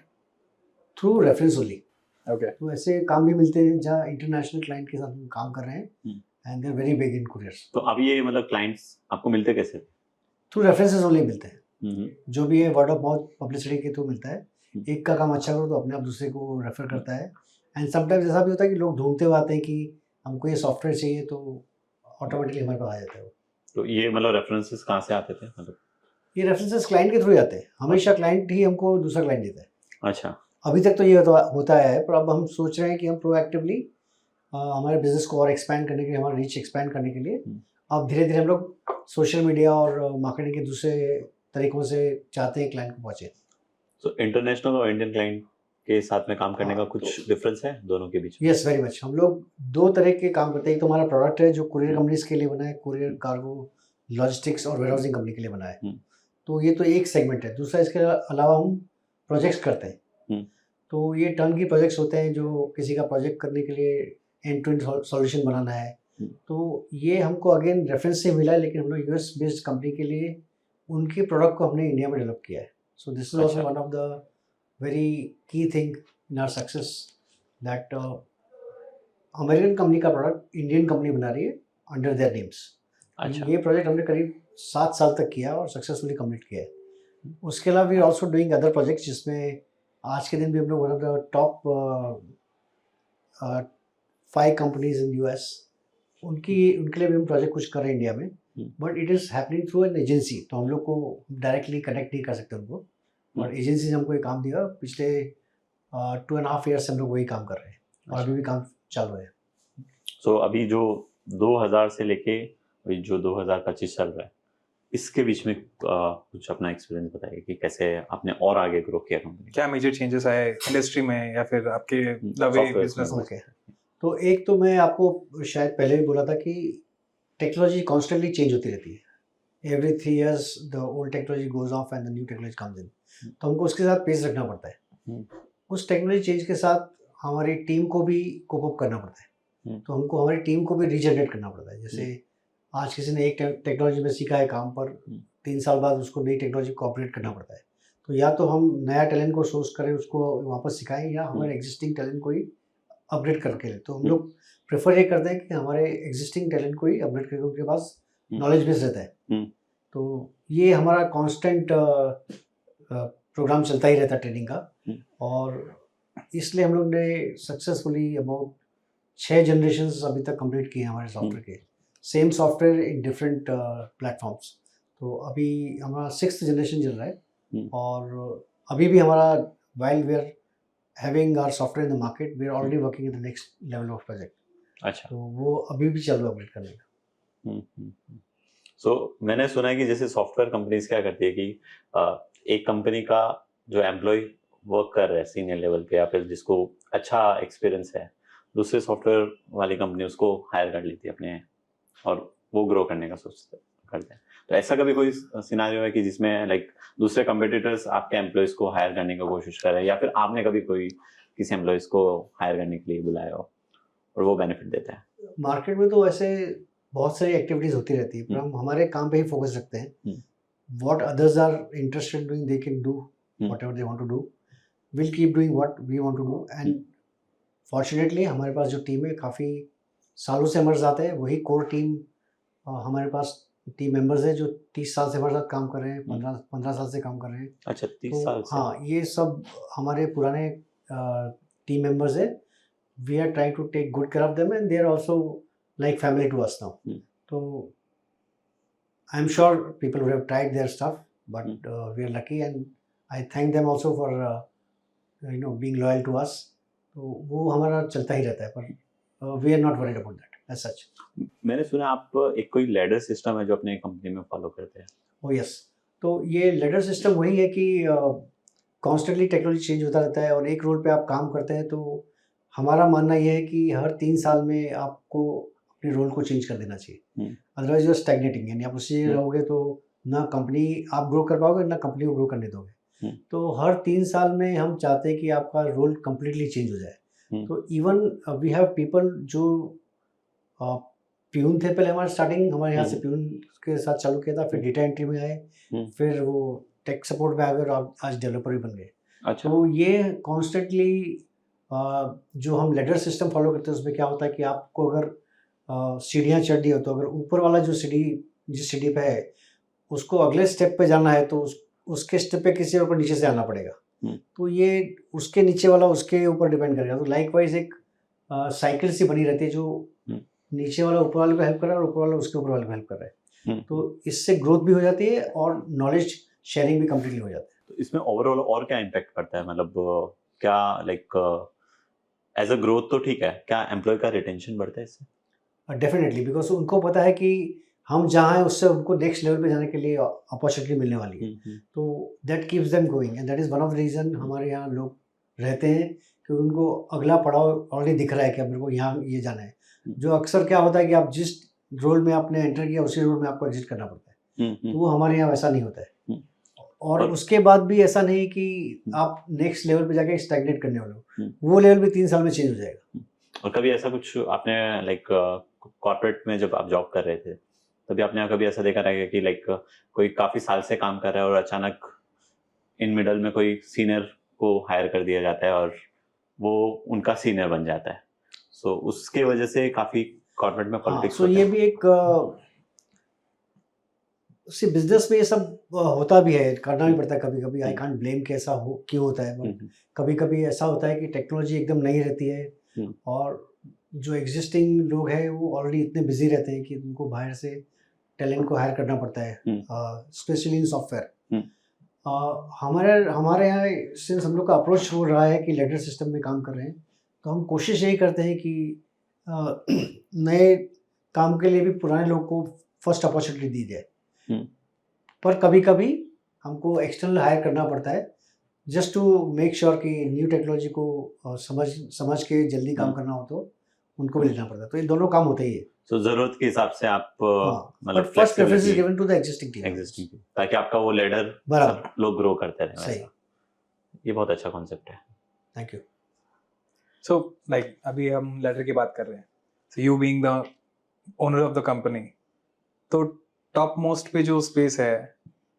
through reference only. Okay, तो ऐसे काम भी मिलते हैं जहाँ इंटरनेशनल क्लाइंट के साथ हम काम कर रहे हैं, and they are very big in couriers. तो अब ये मतलब क्लाइंट्स आपको मिलते कैसे? थ्रू रेफरेंसेस ओनली मिलते हैं, जो भी है वर्ड ऑफ माउथ पब्लिसिटी के थ्रू मिलता है। एक का काम अच्छा करो तो अपने आप दूसरे को रेफर करता है, एंड समटाइम्स ऐसा भी होता है कि लोग ढूंढते हुए आते हैं कि हमको ये सॉफ्टवेयर चाहिए, तो ऑटोमेटिकली हमारे पास आ जाता है वो। तो ये मतलब रेफरेंसेस कहाँ से आते थे मतलब? ये रेफरेंसेस क्लाइंट के थ्रू ही आते हैं, हमेशा क्लाइंट ही हमको दूसरा क्लाइंट देता है। अच्छा, अभी तक तो ये होता है, पर अब हम सोच रहे हैं कि हम प्रोएक्टिवली हमारे बिजनेस को और एक्सपैंड करने के लिए, हमारा रीच एक्सपैंड करने के लिए अब धीरे धीरे हम लोग सोशल मीडिया और मार्केटिंग के दूसरे तरीकों से चाहते हैं क्लाइंट को पहुंचे। तो इंटरनेशनल और इंडियन क्लाइंट के साथ में काम करने का कुछ डिफरेंस है दोनों के बीच में? Yes, very much. हम लोग दो तरह के काम करते हैं। एक तो हमारा प्रोडक्ट है जो कुरियर कंपनीज के लिए बना है, कुरियर, कार्गो, लॉजिस्टिक्स और वेयरहाउसिंग कंपनी के लिए बना है। तो ये तो एक सेगमेंट है। दूसरा, इसके अलावा हम प्रोजेक्ट्स करते हैं। तो ये टर्न की प्रोजेक्ट्स होते हैं, जो किसी का प्रोजेक्ट करने के लिए एंड टू एंड सॉल्यूशन बनाना है। तो ये हमको अगेन रेफरेंस से मिला है, लेकिन हम लोग यूएस बेस्ड कंपनी के लिए उनके प्रोडक्ट को हमने इंडिया में डेवलप किया है। So this is also one of the very key thing in our success, that American company का प्रोडक्ट इंडियन कंपनी बना रही है अंडर देयर नेम्स। अच्छा, ये प्रोजेक्ट हमने करीब 7 साल तक किया और सक्सेसफुली कंप्लीट किया है। उसके अलावा we are also doing other projects, जिसमें आज के दिन भी हम लोग one of the top 5 companies in US, उनके लिए भी हम प्रोजेक्ट कुछ कर रहे हैं इंडिया में, but it is happening through an agency. तो हम लोग को डायरेक्टली कनेक्ट नहीं कर सकते उनको, और एजेंसी ने हमको ये काम दिया। पिछले 2.5 ईयर से हम लोग वही काम कर रहे हैं, और अभी भी काम चालू है। सो अभी जो 2000 से लेके अभी जो 2025 चल रहा है, इसके बीच में कुछ अपना एक्सपीरियंस बताइए कि कैसे आपने और आगे ग्रो किया कंपनी? क्या मेजर चेंजेस आए इंडस्ट्री में या फिर आपके द वे बिजनेस में? ओके, तो एक तो मैं आपको शायद पहले भी बोला था कि टेक्नोलॉजी कॉन्स्टेंटली चेंज होती रहती है। Every 3 years the old technology goes off and the new technology comes in. तो हमको उसके साथ पेस रखना पड़ता है। उस टेक्नोलॉजी चेंज के साथ हमारी टीम को भी कोप अप करना पड़ता है। तो हमको हमारी टीम को भी रीजनरेट करना पड़ता है। जैसे आज किसी ने एक टेक्नोलॉजी में सीखा है काम पर, 3 साल बाद उसको नई टेक्नोलॉजी को ऑपरेट करना पड़ता है। तो या तो हम नया टैलेंट को सोर्स करें, उसको वापस सिखाएं, या हमारे एग्जिस्टिंग टैलेंट को ही अपग्रेड करके ले। तो हम लोग प्रेफर ये करते हैं कि हमारे एग्जिस्टिंग टैलेंट को ही अपग्रेड करके उनके पास नॉलेज बेस रहता है। तो ये हमारा कांस्टेंट प्रोग्राम चलता ही रहता है ट्रेनिंग का, और इसलिए हम लोग ने सक्सेसफुली अबाउट 6 जनरेशन्स अभी तक कंप्लीट किए हैं हमारे सॉफ्टवेयर के। Same software in different platforms. तो अभी हमारा 6th जनरेशन चल रहा है, और अभी भी हमारा while we are having our software in the market, we are already working in the next level of project. अच्छा, तो वो अभी भी चालू है अपडेट करने का। सो मैंने सुना है कि जैसे सॉफ्टवेयर कंपनीज क्या करती है कि एक कंपनी का जो एम्प्लॉय वर्क कर रहा है सीनियर लेवल पे, या फिर जिसको अच्छा एक्सपीरियंस है, दूसरे सॉफ्टवेयर वाली कंपनी उसको हायर कर लेती है अपने, और वो ग्रो करने का करते हैं। तो ऐसा कभी कोई सिनारियो है कि जिसमें लाइक दूसरे कंपटीटर्स आपके एम्प्लॉयज को हायर करने की कोशिश कर रहे हैं, या फिर आपने कभी कोई किसी एम्प्लॉयज को हायर करने के लिए बुलाया हो? और वो बेनिफिट देता है? मार्केट में तो ऐसे बहुत सारी एक्टिविटीज होती रहती है, पर हम हमारे काम पे ही फोकस रखते हैं. What others are interested doing they can do whatever they want to do. Will keep doing what we want to do. And fortunately हमारे पास जो टीम है काफ़ी सालों से हमारे साथ है. वही कोर टीम हमारे पास टीम मेंबर्स है जो 30 साल से हमारे साथ काम कर रहे हैं, 15 साल से काम कर रहे हैं. अच्छा, 30 तो साल से? हाँ, ये सब हमारे पुराने टीम मेंबर्स है. We are trying to take good care of them and they are also like family to us now. तो I am sure people would have tried their stuff, but we are lucky and I thank them also for being loyal to us. तो वो हमारा चलता ही रहता है, पर we are not worried about that as such. मैंने सुना आप एक कोई लैडर सिस्टम है जो अपने कंपनी में फॉलो करते हैं? ओ यस. तो ये लेडर सिस्टम वही है कि कॉन्स्टेंटली टेक्नोलॉजी चेंज होता रहता है और एक रोल पे आप काम करते हैं. तो हमारा मानना ये है कि हर 3 साल में आपको अपने रोल को चेंज कर देना चाहिए. अदरवाइज यू आर स्टैग्नेटिंग, यानी आप उसी जगह रहोगे तो ना कंपनी आप ग्रो कर पाओगे ना कंपनी को ग्रो करने दोगे. तो हर 3 साल में हम चाहते हैं कि आपका रोल कम्प्लीटली चेंज हो जाए. तो इवन वी हैव पीपल जो प्यून थे पहले हमारे स्टार्टिंग, हमारे यहाँ से प्यून के साथ चालू किया था, फिर डेटा एंट्री में आए, फिर वो टेक सपोर्ट में आ गए और आज डेवलपर भी बन गए. अच्छा. तो ये कॉन्स्टेंटली जो हम लेडर सिस्टम फॉलो करते हैं उसमें क्या होता है कि आपको अगर सीढ़ियाँ चढ़नी हो तो अगर ऊपर वाला जो सीढ़ी जिस सीढ़ी पे है उसको अगले स्टेप पे जाना है तो उसके स्टेप पे किसी और को नीचे से आना पड़ेगा. तो ये उसके नीचे वाला उसके ऊपर डिपेंड करेगा. तो लाइकवाइज एक साइकिल सी बनी रहती है जो नीचे वाला ऊपर वाले को हेल्प कर रहा है और ऊपर वाला उसके ऊपर वाले को हेल्प कर रहा है. तो इससे ग्रोथ भी हो जाती है और नॉलेज शेयरिंग भी कम्प्लीटली हो जाता है. तो इसमें ओवरऑल और क्या इम्पैक्ट पड़ता है? मतलब क्या लाइक एज अ ग्रोथ तो ठीक है, क्या एम्प्लॉय का रिटेंशन बढ़ता है इससे? डेफिनेटली, बिकॉज उनको पता है कि हम जहाँ हैं उससे उनको नेक्स्ट लेवल पे जाने के लिए अपॉर्चुनिटी मिलने वाली है. तो that keeps them going and that is one of the reason हमारे यहाँ लोग रहते हैं कि उनको अगला पड़ाव ऑलरेडी दिख रहा है कि अब मेरे को यहाँ ये जाना है. जो अक्सर क्या होता है कि आप जिस रोल में आपने एंटर किया उसी रोल में आपको एग्जिट करना पड़ता है. तो वो हमारे यहाँ वैसा नहीं होता है. और उसके बाद भी ऐसा नहीं कि आप नेक्स्ट लेवल पे जाके स्टैग्नेट करने वाले हो. वो लेवल भी 3 साल में चेंज हो जाएगा. और कभी ऐसा कुछ आपने लाइक कॉर्पोरेट में जब आप जॉब कर रहे थे तभी आपने कभी ऐसा देखा रहेगा कि लाइक कोई काफ़ी साल से काम कर रहा है और अचानक इन मिडल में कोई सीनियर को हायर कर दिया जाता है और वो उनका सीनियर बन जाता है. सो उसके वजह से काफ़ी कॉर्पोरेट में पॉलिटिक्स. तो ये भी एक बिजनेस में ये सब होता भी है, करना भी पड़ता है कभी कभी. आई कांट ब्लेम कि ऐसा हो क्यों होता है, बट कभी कभी ऐसा होता है कि टेक्नोलॉजी एकदम नई रहती है और जो एग्जिस्टिंग लोग हैं वो ऑलरेडी इतने बिजी रहते हैं कि उनको बाहर से टैलेंट को हायर करना पड़ता है, स्पेशली इन सॉफ्टवेयर. हमारे यहाँ सिंस हम लोग का अप्रोच हो रहा है कि लेडर सिस्टम में काम कर रहे हैं, तो हम कोशिश यही करते हैं कि नए काम के लिए भी पुराने लोग को फर्स्ट अपॉर्चुनिटी दी जाए. पर कभी कभी हमको एक्सटर्नल हायर करना पड़ता है जस्ट टू मेक श्योर कि न्यू टेक्नोलॉजी को समझ के जल्दी काम करना हो तो उनको भी लेना पड़ता है. तो ये दोनों काम होते ही है. तो जरूरत के हिसाब से आप मतलब first preference is given to the existing team ताकि आपका वो लेडर सब लोग ग्रो करते रहे. सही. ये बहुत अच्छा कॉन्सेप्ट है. Thank you. सो लाइक अभी हम लेडर की बात कर रहे हैं. So you being the owner of the company, तो टॉप मोस्ट पे जो स्पेस है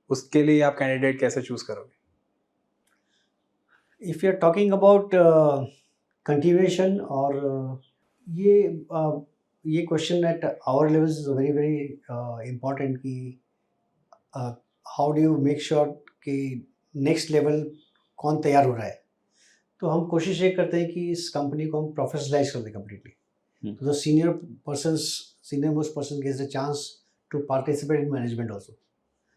उसके लिए आप कैंडिडेट कैसे चूज करोगे? If you are talking about continuation और ये question at our level is very very important कि how do you make sure कि नेक्स्ट लेवल कौन तैयार हो रहा है. तो हम कोशिश ये करते हैं कि इस कंपनी को हम प्रोफेशनलाइज कर दें कम्प्लीटली. तो the senior most person gets a chance to participate in management also.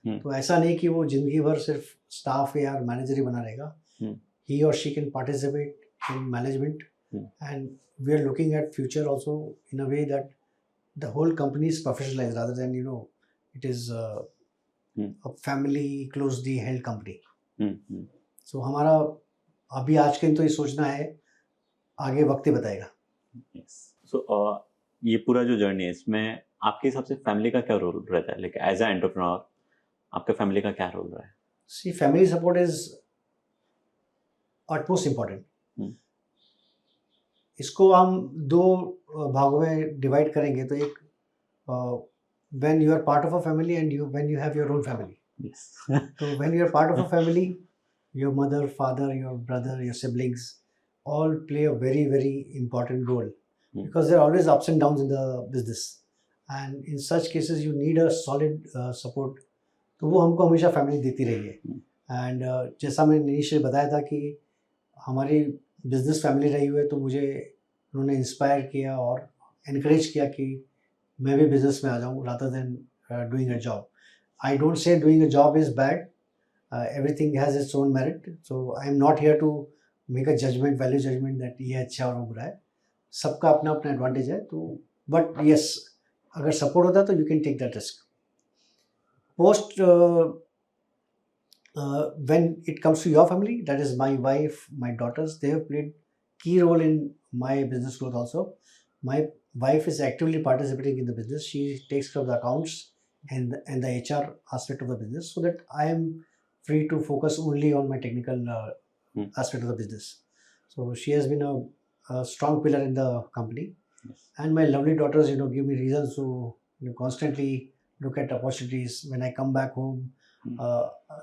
तो ऐसा नहीं कि वो जिंदगी भर सिर्फ स्टाफ या मैनेजर ही बना रहेगा. ही और she can participate in management and we are looking at future also in a way that the whole company is professionalized rather than it is a family closely held company. So हमारा अभी आज के दिन तो ये सोचना है, आगे वक्त ही बताएगा. So ये पूरा जो जर्नी है इसमें आपके हिसाब से फैमिली का क्या रोल रहता है? लाइक एज अ एंटरप्रेन्योर आपके फैमिली का क्या रोल रहा है? See, family support is utmost important. इसको हम दो भागों में डिवाइड करेंगे तो एक when you are part of a family and when you have your own family. Yes. So when you are part of a family, your mother, father, your brother, your siblings all play a very, very important role because there are always ups and downs in the business. And in such cases, you need a solid support. तो वो हमको हमेशा family देती रही है. And जैसा मैंने initially बताया था कि हमारी बिजनेस फैमिली रही हुई है, तो मुझे उन्होंने इंस्पायर किया और इनक्रेज किया कि मैं भी बिजनेस में आ जाऊँ rather than doing a job. I don't say doing a job is bad. Everything has its own merit. So I am not here to make a judgment, value judgment that ये अच्छा और वो बुरा है. सबका अपना अपना एडवांटेज है. तो बट यस, अगर सपोर्ट होता है तो you can take that risk. Post when it comes to your family, that is my wife, my daughters, they have played key role in my business growth also. My wife is actively participating in the business. She takes care of the accounts and the HR aspect of the business, so that I am free to focus only on my technical aspect of the business. So she has been a strong pillar in the company. Yes. And my lovely daughters, give me reasons to constantly look at opportunities. When I come back home,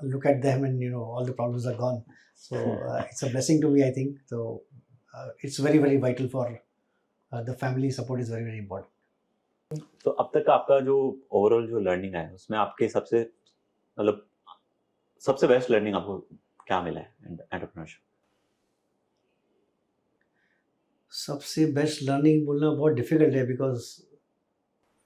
look at them, and all the problems are gone. So it's a blessing to me, I think. So it's very, very vital for the family support is very, very important. तो अब तक आपका जो overall जो learning है उसमें आपके सबसे मतलब सबसे बेस्ट लर्निंग आपको क्या मिला है एंटरप्रेन्योरशिप? सबसे बेस्ट लर्निंग बोलना बहुत डिफिकल्ट है because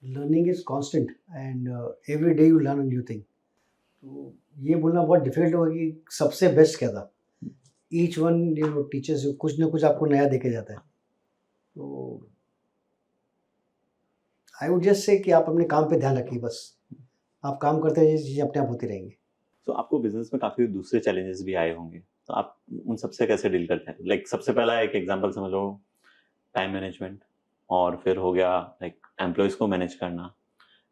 learning is constant and every day you learn a new thing. तो ये बोलना बहुत डिफिकल्ट होगा कि सबसे बेस्ट क्या था. ईच वन टीचर्स कुछ ना कुछ आपको नया देके जाता है. तो आई वुड जस्ट से कि आप अपने काम पे ध्यान रखिए. बस आप काम करते रहिए, चीज़ें अपने आप होती रहेंगी. तो आपको बिजनेस में काफी दूसरे चैलेंजेस भी आए होंगे, तो आप उन सबसे कैसे डील करते हैं? लाइक सबसे पहला एक एग्जांपल समझ लो, टाइम मैनेजमेंट, और फिर हो गया लाइक एम्प्लॉयज को मैनेज करना,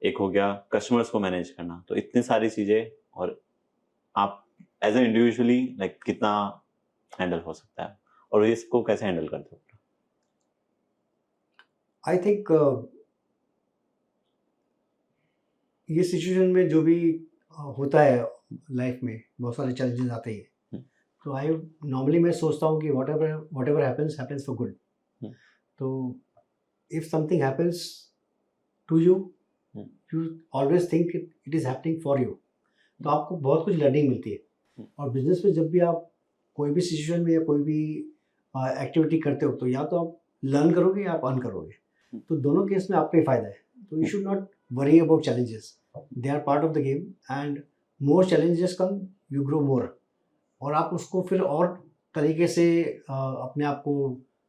एक हो गया कस्टमर्स को मैनेज करना. तो इतनी सारी चीजें, और आप एज ए इंडिविजुअली लाइक कितना हैंडल हो सकता है और इसको कैसे हैंडल करते हो? आई थिंक ये सिचुएशन में जो भी होता है लाइफ में, बहुत सारे चैलेंजेस आते ही हैं. तो आई नॉर्मली मैं सोचता हूँ कि whatever happens for good. तो if something happens to you, you always think it is happening for you. तो आपको बहुत कुछ लर्निंग मिलती है. और बिजनेस में जब भी आप कोई भी सिचुएशन में या कोई भी एक्टिविटी करते हो, तो या तो आप लर्न करोगे या आप अर्न करोगे. तो दोनों केस में आपका ही फायदा है. तो you should not worry about challenges. They are part of the game, and more challenges come, you grow more. और आप उसको फिर और तरीके से अपने आप को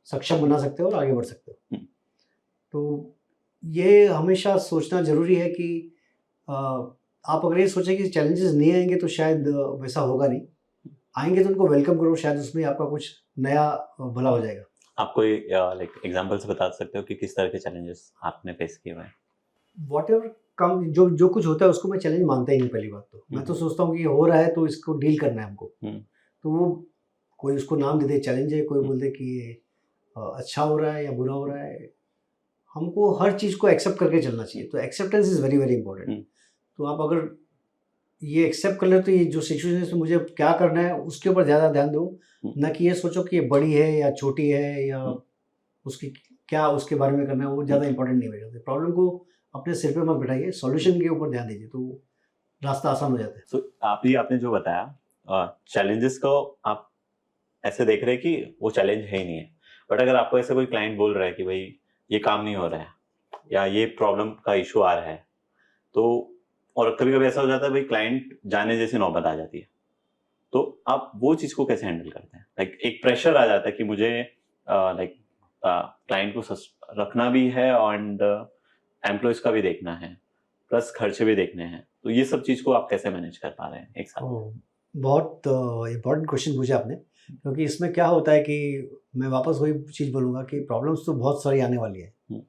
सक्षम बना सकते हो और आगे बढ़ सकते हो. तो ये हमेशा सोचना ज़रूरी है कि आप अगर ये सोचें कि चैलेंजेस नहीं आएंगे तो शायद वैसा होगा नहीं. आएंगे तो उनको वेलकम करो, शायद उसमें आपका कुछ नया भला हो जाएगा. आप कोई लाइक एग्जांपल से बता सकते हो कि किस तरह के चैलेंजेस आपने फेस किए हुए हैं? Whatever कम जो कुछ होता है उसको मैं चैलेंज मानता ही नहीं. पहली बात तो मैं तो सोचता हूँ कि ये हो रहा है तो इसको डील करना है हमको. तो वो कोई उसको नाम दे दे चैलेंज है, कोई बोल दे कि ये अच्छा हो रहा है या बुरा हो रहा है, हमको हर चीज़ को एक्सेप्ट करके चलना चाहिए. तो acceptance is very, very important. तो आप अगर ये एक्सेप्ट कर ले तो ये जो सिचुएशन है इसमें मुझे क्या करना है उसके ऊपर ज़्यादा ध्यान दो, ना कि ये सोचो कि ये बड़ी है या छोटी है या उसकी क्या उसके बारे में करना है. वो ज़्यादा इंपॉर्टेंट नहीं है. प्रॉब्लम को अपने सिर पे मत बिठाइए, सॉल्यूशन के ऊपर ध्यान दीजिए, तो रास्ता आसान हो जाता है. So, आपने जो बताया चैलेंजेस को आप ऐसे देख रहे हैं कि वो चैलेंज है ही नहीं है. बट अगर आपको ऐसे कोई क्लाइंट बोल रहा है कि भाई ये काम नहीं हो रहा है या ये प्रॉब्लम का इशू आ रहा है, तो और कभी कभी ऐसा हो जाता है भाई क्लाइंट जाने जैसी नौबत आ जाती है, तो आप वो चीज को कैसे हैंडल करते हैं? लाइक एक प्रेशर आ जाता है कि मुझे लाइक क्लाइंट को रखना भी है एंड एम्प्लॉयज का भी देखना है, प्लस खर्चे भी देखने हैं. तो ये सब चीज को आप कैसे मैनेज कर पा रहे हैं एक साथ? बहुत इम्पोर्टेंट क्वेश्चन पूछा आपने, क्योंकि इसमें क्या होता है कि मैं वापस वही चीज़ बोलूँगा कि प्रॉब्लम्स तो बहुत सारी आने वाली है.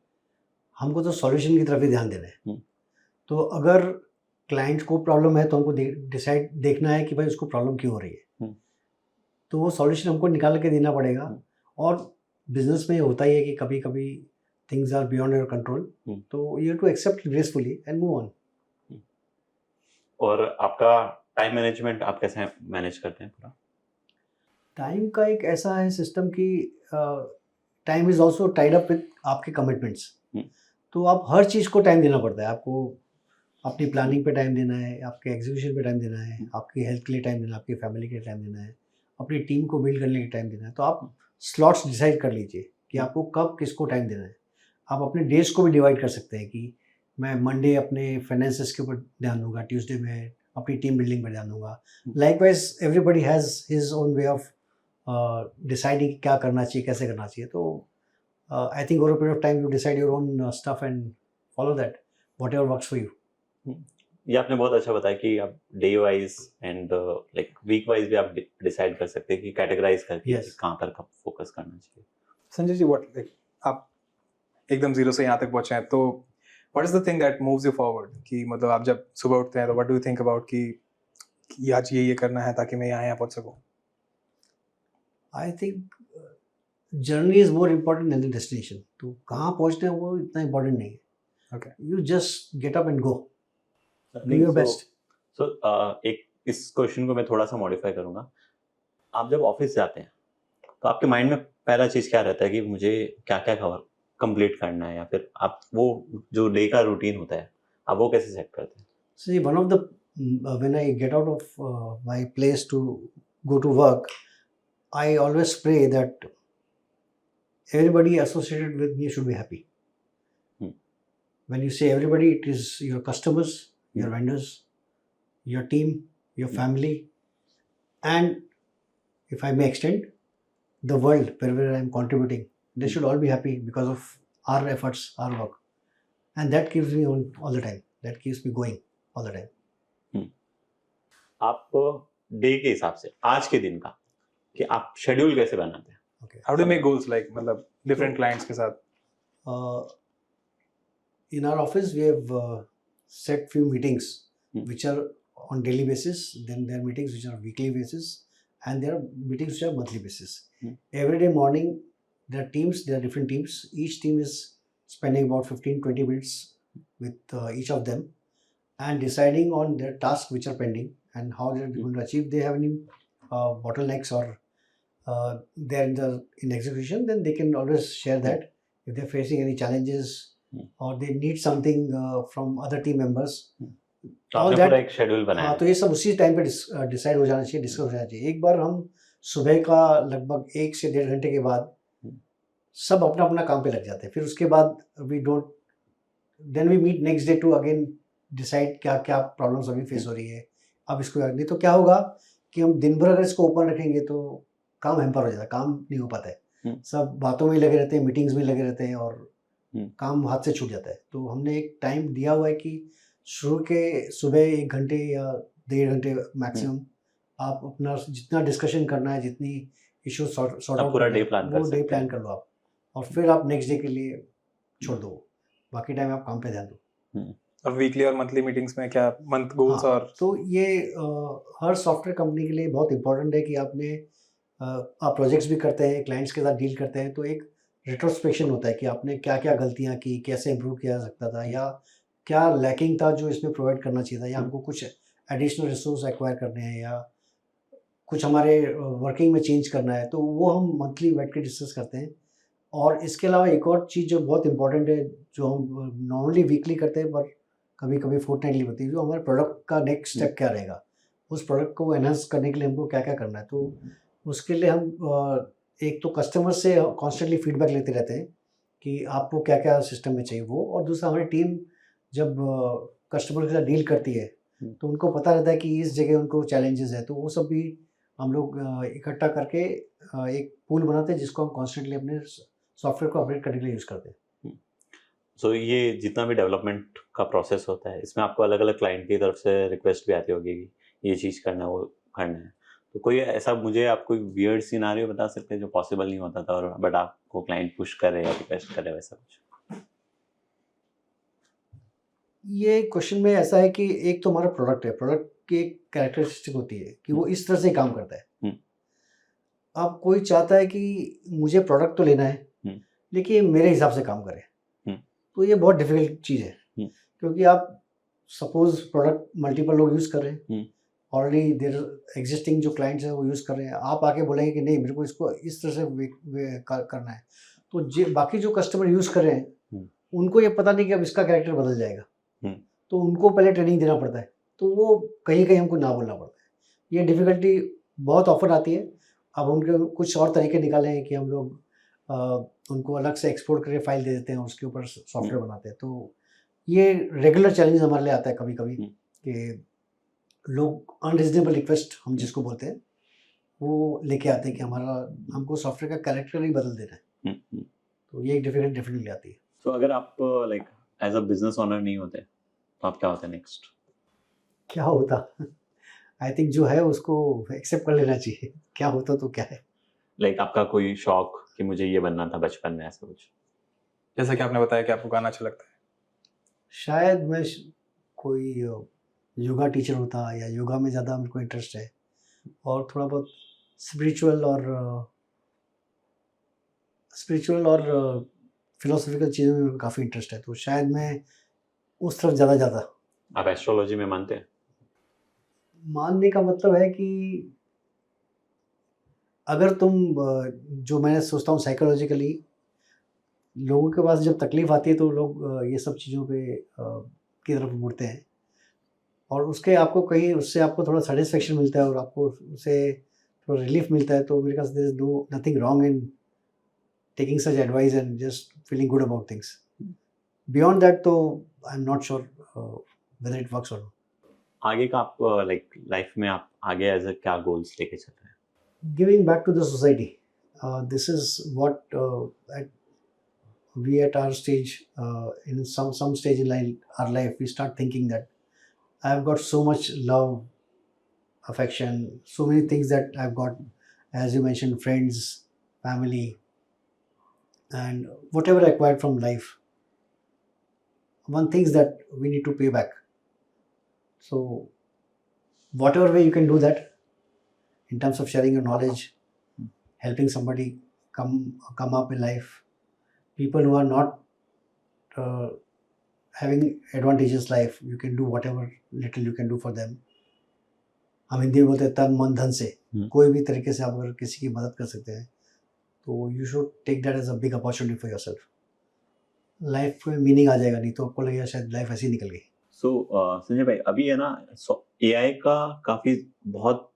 हमको तो सॉल्यूशन की तरफ ही ध्यान देना है. तो अगर क्लाइंट को प्रॉब्लम है तो हमको देखना है कि भाई उसको प्रॉब्लम क्यों हो रही है. तो वो सॉल्यूशन हमको निकाल के देना पड़ेगा. और बिजनेस में होता ही है कि कभी कभी things are beyond your control, तो you have to accept gracefully and move on. और आपका टाइम मैनेजमेंट आप कैसे मैनेज करते हैं पूरा? टाइम का एक ऐसा है सिस्टम कि time is also tied up with आपके कमिटमेंट्स. तो आप हर चीज़ को टाइम देना पड़ता है. आपको अपनी प्लानिंग पे टाइम देना है, आपके एग्जीक्यूशन पे टाइम देना है, आपकी हेल्थ के लिए टाइम देना है, आपकी फैमिली के लिए टाइम देना है, अपनी टीम को बिल्ड करने के लिए टाइम देना है. तो आप स्लॉट्स डिसाइड कर लीजिए कि आपको कब किसको टाइम देना है. आप अपने डेज को भी डिवाइड कर सकते हैं कि मैं मंडे अपने फाइनेंसेस के ऊपर ध्यान दूंगा, ट्यूसडे में अपनी टीम बिल्डिंग पर ध्यान दूंगा. Likewise everybody has his own way of deciding क्या करना चाहिए, कैसे करना चाहिए. तो I think over a period of time you decide your own stuff and follow that whatever works for you. ये आपने बहुत अच्छा बताया कि आप day wise and like week wise भी आप डिसाइड कर सकते हैं कि कैटेगराइज करके Yes. कहाँ पर कब फोकस करना चाहिए. संजय जी, व्हाट लाइक आप एकदम जीरो से यहाँ तक पहुंचे हैं, तो what is the thing that moves you forward? कि मतलब आप जब सुबह उठते हैं तो what do you think about कि आज ये करना है ताकि मैं यहाँ पहुंच सकूं? I think journey is more important then the destination. तो कहाँ पहुँचना है वो इतना इम्पोर्टेंट नहीं है. Okay. You just get up and go, do your best. So एक इस क्वेश्चन को मैं थोड़ा सा मॉडिफाई करूंगा. आप जब ऑफिस जाते हैं तो आपके माइंड में पहला चीज क्या रहता है कि मुझे क्या क्या कवर कंप्लीट करना है, या फिर आप वो जो डे का रूटीन होता है आप वो कैसे सेट करते हैं? See, one of the when I get out of my place to go to work, I always pray that everybody associated with me should be happy. When you say everybody, it is your customers, your vendors, your team, your family, and if I may extend, the world wherever I am contributing, they should all be happy because of our efforts, our work, and that keeps me on all the time. That keeps me going all the time. आप day के हिसाब से आज के दिन का कि आप शेड्यूल कैसे बनाते हैं? Okay. How do make goals like मतलब डिफरेंट क्लाइंट्स के साथ? In our office, we have set few meetings which are on daily basis. Then there are meetings which are weekly basis, and there are meetings which are monthly basis. Every day morning, there are teams. There are different teams. Each team is spending about 15-20 minutes with each of them, and deciding on their tasks which are pending and how they are going to achieve. They have any bottlenecks or they're in execution, then they can always share that. If they're facing any challenges or they need something from other team members, तो आपने पूरा एक schedule बनाया हाँ, तो ये सब उसी टाइम पे डिसाइड हो जाना चाहिए, डिस्कस हो जाना चाहिए. एक बार हम सुबह का लगभग 1 से 1.5 घंटे के बाद सब अपना अपना काम पे लग जाते हैं. फिर उसके बाद we don't then we meet next day to again decide क्या क्या प्रॉब्लम्स अभी फेस हो रही है. अब इसको नहीं तो क्या होगा कि हम दिन भर अगर इसको ओपन रखेंगे तो काम हैम्पर हो जाता है, काम नहीं हो पाता है. सब बातों में लगे रहते हैं, मीटिंग्स में लगे रहते हैं और काम हाथ से छूट जाता है. तो हमने एक टाइम दिया हुआ है कि शुरू के सुबह 1 घंटे या 1.5 घंटे मैक्सिमम आप अपना जितना डिस्कशन करना है, जितनी इश्यूज सॉर्ट आउट पूरा डे प्लान वो डे प्लान कर लो आप, और फिर आप नेक्स्ट डे के लिए छोड़ दो. बाकी टाइम आप काम पे ध्यान दो. और वीकली और मंथली मीटिंग्स में क्या मंथ गोल्स? और तो ये हर सॉफ्टवेयर कंपनी के लिए बहुत इंपॉर्टेंट है कि आपने आप प्रोजेक्ट्स भी करते हैं, क्लाइंट्स के साथ डील करते हैं, तो एक रिट्रोस्पेक्शन होता है कि आपने क्या क्या गलतियां की, कैसे इम्प्रूव किया जा सकता था, या क्या लैकिंग था जो इसमें प्रोवाइड करना चाहिए था, या हमको कुछ एडिशनल रिसोर्स एक्वायर करने हैं, या कुछ हमारे वर्किंग में चेंज करना है. तो वो हम मंथली बैठ के डिस्कस करते हैं. और इसके अलावा एक और चीज़ जो बहुत इंपॉर्टेंट है, जो हम नॉर्मली वीकली करते हैं पर कभी कभी फोर्टनाइटली होती है, जो हमारे प्रोडक्ट का नेक्स्ट स्टेप क्या रहेगा, उस प्रोडक्ट को एनहांस करने के लिए हमको क्या क्या करना है. तो उसके लिए हम एक तो कस्टमर से कॉन्स्टेंटली फीडबैक लेते रहते हैं कि आपको क्या क्या सिस्टम में चाहिए वो, और दूसरा हमारी टीम जब कस्टमर के साथ डील करती है तो उनको पता रहता है कि इस जगह उनको चैलेंजेस है, तो वो सब भी हम लोग इकट्ठा करके एक पूल बनाते हैं जिसको हम कॉन्स्टेंटली अपने सॉफ्टवेयर को अपडेट करने के लिए यूज़ करते हैं. सो ये जितना भी डेवलपमेंट का प्रोसेस होता है इसमें आपको अलग अलग क्लाइंट की तरफ से रिक्वेस्ट भी आती होगी कि ये चीज़ करना है, वो करना है. तो कोई ऐसा मुझे आप कोई वियर्ड सिनारियो बता सकते हैं जो पॉसिबल नहीं होता था और बट आपको क्लाइंट पुश कर रहे हैं या रिक्वेस्ट कर रहे हैं, वैसा कुछ? ये क्वेश्चन में ऐसा है कि एक तो हमारा प्रोडक्ट है, प्रोडक्ट की एक कैरेक्टरिस्टिक होती है कि वो इस तरह से काम करता है. अब कोई चाहता है कि मुझे प्रोडक्ट तो लेना है, लेकिन मेरे हिसाब से काम करे, तो ये बहुत डिफिकल्ट चीज़ है, क्योंकि आप सपोज प्रोडक्ट मल्टीपल लोग यूज़ कर रहे हैं, ऑलरेडी देर एग्जिस्टिंग जो क्लाइंट्स हैं वो यूज़ कर रहे हैं, आप आके बोलेंगे कि नहीं मेरे को इसको इस तरह से करना है, तो बाकी जो कस्टमर यूज़ कर रहे हैं उनको ये पता नहीं कि अब इसका कैरेक्टर बदल जाएगा, तो उनको पहले ट्रेनिंग देना पड़ता है, तो वो कहीं कहीं हमको ना बोलना पड़ता है। ये डिफ़िकल्टी बहुत ऑफन आती है। अब उनके कुछ और तरीके निकाले हैं कि हम लोग उनको अलग से एक्सपोर्ट करके फाइल दे देते हैं, उसके ऊपर सॉफ्टवेयर बनाते हैं, तो ये रेगुलर चैलेंज हमारे लिए आता है कभी कभी कि लोग अनरिजनेबल रिक्वेस्ट हम जिसको बोलते हैं वो लेके आते हैं कि हमको सॉफ्टवेयर का कैरेक्टर ही बदल देना है, तो ये एक डिफिकल्टी आती है। तो अगर आप like as a business owner नहीं होते तो आप क्या होते नेक्स्ट? क्या होता आई थिंक जो है उसको एक्सेप्ट कर लेना चाहिए, क्या होता तो क्या है। लाइक आपका कोई शौक कि मुझे ये बनना था बचपन में, ऐसा कुछ? जैसा कि आपने बताया कि आपको गाना अच्छा लगता है, शायद मैं कोई योगा टीचर होता, या योगा में ज़्यादा मेरे को इंटरेस्ट है, और थोड़ा बहुत स्पिरिचुअल और फिलोसफिकल चीज़ों में काफ़ी इंटरेस्ट है, तो शायद मैं उस तरफ ज़्यादा जाता। आप एस्ट्रोलॉजी में मानते हैं? मानने का मतलब है कि अगर तुम जो मैं सोचता हूँ साइकोलॉजिकली, लोगों के पास जब तकलीफ आती है तो लोग ये सब चीज़ों पे की तरफ मुड़ते हैं, और उससे आपको थोड़ा सेटिस्फेक्शन मिलता है और आपको उससे थोड़ा रिलीफ मिलता है, तो मेरे ख्याल से there is nothing wrong in taking such advice and just feeling good about things. Beyond that तो I am not sure whether it works और नॉट। आगे का आप लाइक लाइफ में आप आगे एज क्या गोल्स लेके चल रहे हैं? Giving back to the society. This is what we at our stage, in some stage in our life, we start thinking that I've got so much love, affection, so many things that I've got, as you mentioned, friends, family, and whatever I acquired from life. One thing is that we need to pay back. So, whatever way you can do that, in terms of sharing your knowledge, helping somebody come up in life, people who are not having advantageous life, you can do whatever little you can do for them. हम हिंदी में बोलते हैं तन मन धन से, कोई भी तरीके से आप अगर किसी की मदद कर सकते हैं तो you should take that as a big opportunity for yourself. Life में मीनिंग आ जाएगा, नहीं तो आपको लगेगा शायद लाइफ ऐसी निकल गई। सो संजय भाई, अभी है ना एआई का काफ़ी बहुत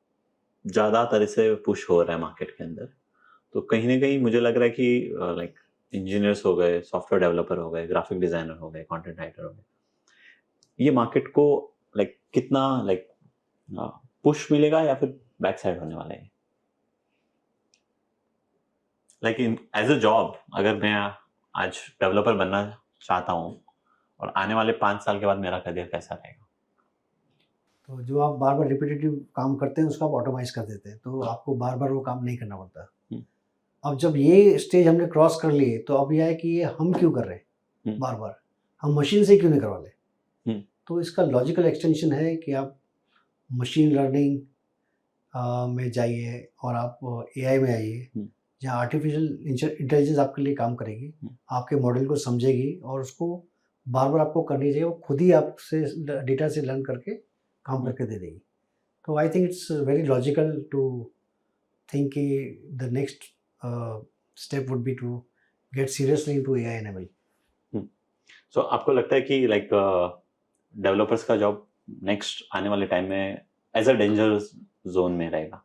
ज़्यादा तरह से पुश हो रहा है मार्केट के अंदर, तो कहीं ना कहीं मुझे लग रहा है कि लाइक इंजीनियर्स हो गए, सॉफ्टवेयर डेवलपर हो गए, ग्राफिक डिज़ाइनर हो गए, कंटेंट राइटर हो गए, ये मार्केट को लाइक कितना लाइक पुश मिलेगा या फिर बैक साइड होने वाला है? Like in as a job, अगर मैं आज डेवलपर बनना चाहता हूँ और आने वाले 5 साल के बाद मेरा करियर कैसा रहेगा? तो जो आप बार बार रिपीटेटिव काम करते हैं उसको आप ऑटोमाइज कर देते हैं, तो आपको बार बार वो काम नहीं करना पड़ता। अब जब ये स्टेज हमने क्रॉस कर लिए तो अब यह है कि ये हम क्यों कर रहे हैं बार बार, हम मशीन से क्यों नहीं करवा ले। तो इसका लॉजिकल एक्सटेंशन है कि आप मशीन लर्निंग में जाइए और आप एआई में आइए, जहाँ आर्टिफिशियल इंटेलिजेंस आपके लिए काम करेगी, आपके मॉडल को समझेगी और उसको बार बार आपको करनी चाहिए, वो खुद ही आपसे डेटा से लर्न करके काम करके दे देगी। तो I think it's very logical to think कि the next step would be to get seriously into AI and ML. So आपको लगता है कि लाइक डेवलपर्स का जॉब नेक्स्ट आने वाले टाइम में एज अ डेंजरस जोन में रहेगा?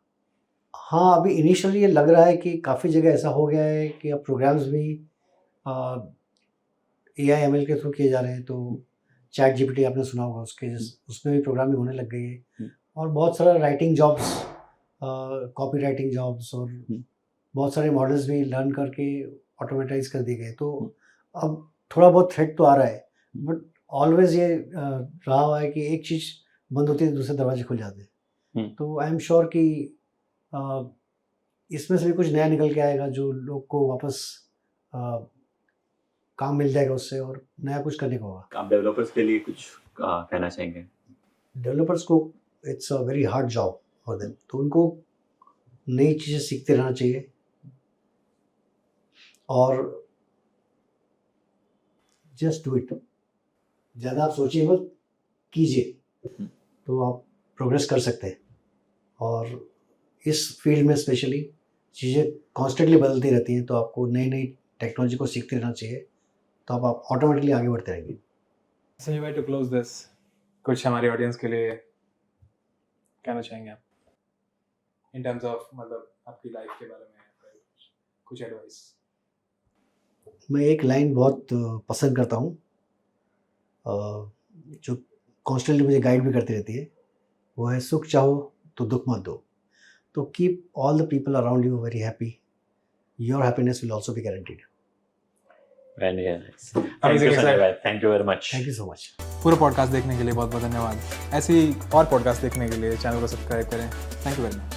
हाँ, अभी इनिशियली ये लग रहा है कि काफ़ी जगह ऐसा हो गया है कि अब प्रोग्राम्स भी एआई एमएल के थ्रू किए जा रहे हैं, तो चैट जीपीटी आपने सुना होगा, उसमें भी प्रोग्रामिंग होने लग गई है, और बहुत सारा writing jobs, copy writing jobs, और बहुत सारे मॉडल्स भी लर्न करके ऑटोमेटाइज कर दिए गए। तो अब थोड़ा बहुत थ्रेट तो आ रहा है, बट ऑलवेज ये रहा हुआ है कि एक चीज़ बंद होती है तो दूसरे दरवाजे खुल जाते हैं। तो आई एम श्योर कि इसमें से भी कुछ नया निकल के आएगा, जो लोग को वापस काम मिल जाएगा उससे और नया कुछ करने को होगा। आप डेवलपर्स के लिए कुछ कहना चाहेंगे? डेवलपर्स को it's a very hard job for them, तो उनको नई चीज़ें सीखते रहना चाहिए और जस्ट डू इट। ज़्यादा आप सोचिए मत, कीजिए तो आप प्रोग्रेस कर सकते हैं। और इस फील्ड में स्पेशली चीज़ें कॉन्स्टेंटली बदलती रहती हैं, तो आपको नई नई टेक्नोलॉजी को सीखते रहना चाहिए, तो आप ऑटोमेटिकली आगे बढ़ते रहेंगे। संजय भाई, टू क्लोज दिस, कुछ हमारे ऑडियंस के लिए कहना चाहेंगे आप इन टर्म्स ऑफ मतलब आपकी लाइफ के बारे में कुछ एडवाइस? मैं एक लाइन बहुत पसंद करता हूँ, जो कॉन्स्टेंटली मुझे गाइड भी करती रहती है, वो है सुख चाहो तो दुख मत दो। तो keep all the people around you very happy, your happiness will also be guaranteed. Very nice. Thank you, Sanjay bhai. Thank you very much. Thank you so much. पूरा पॉडकास्ट देखने के लिए बहुत बहुत धन्यवाद। ऐसे ही और पॉडकास्ट देखने के लिए चैनल को सब्सक्राइब करें। Thank you very much.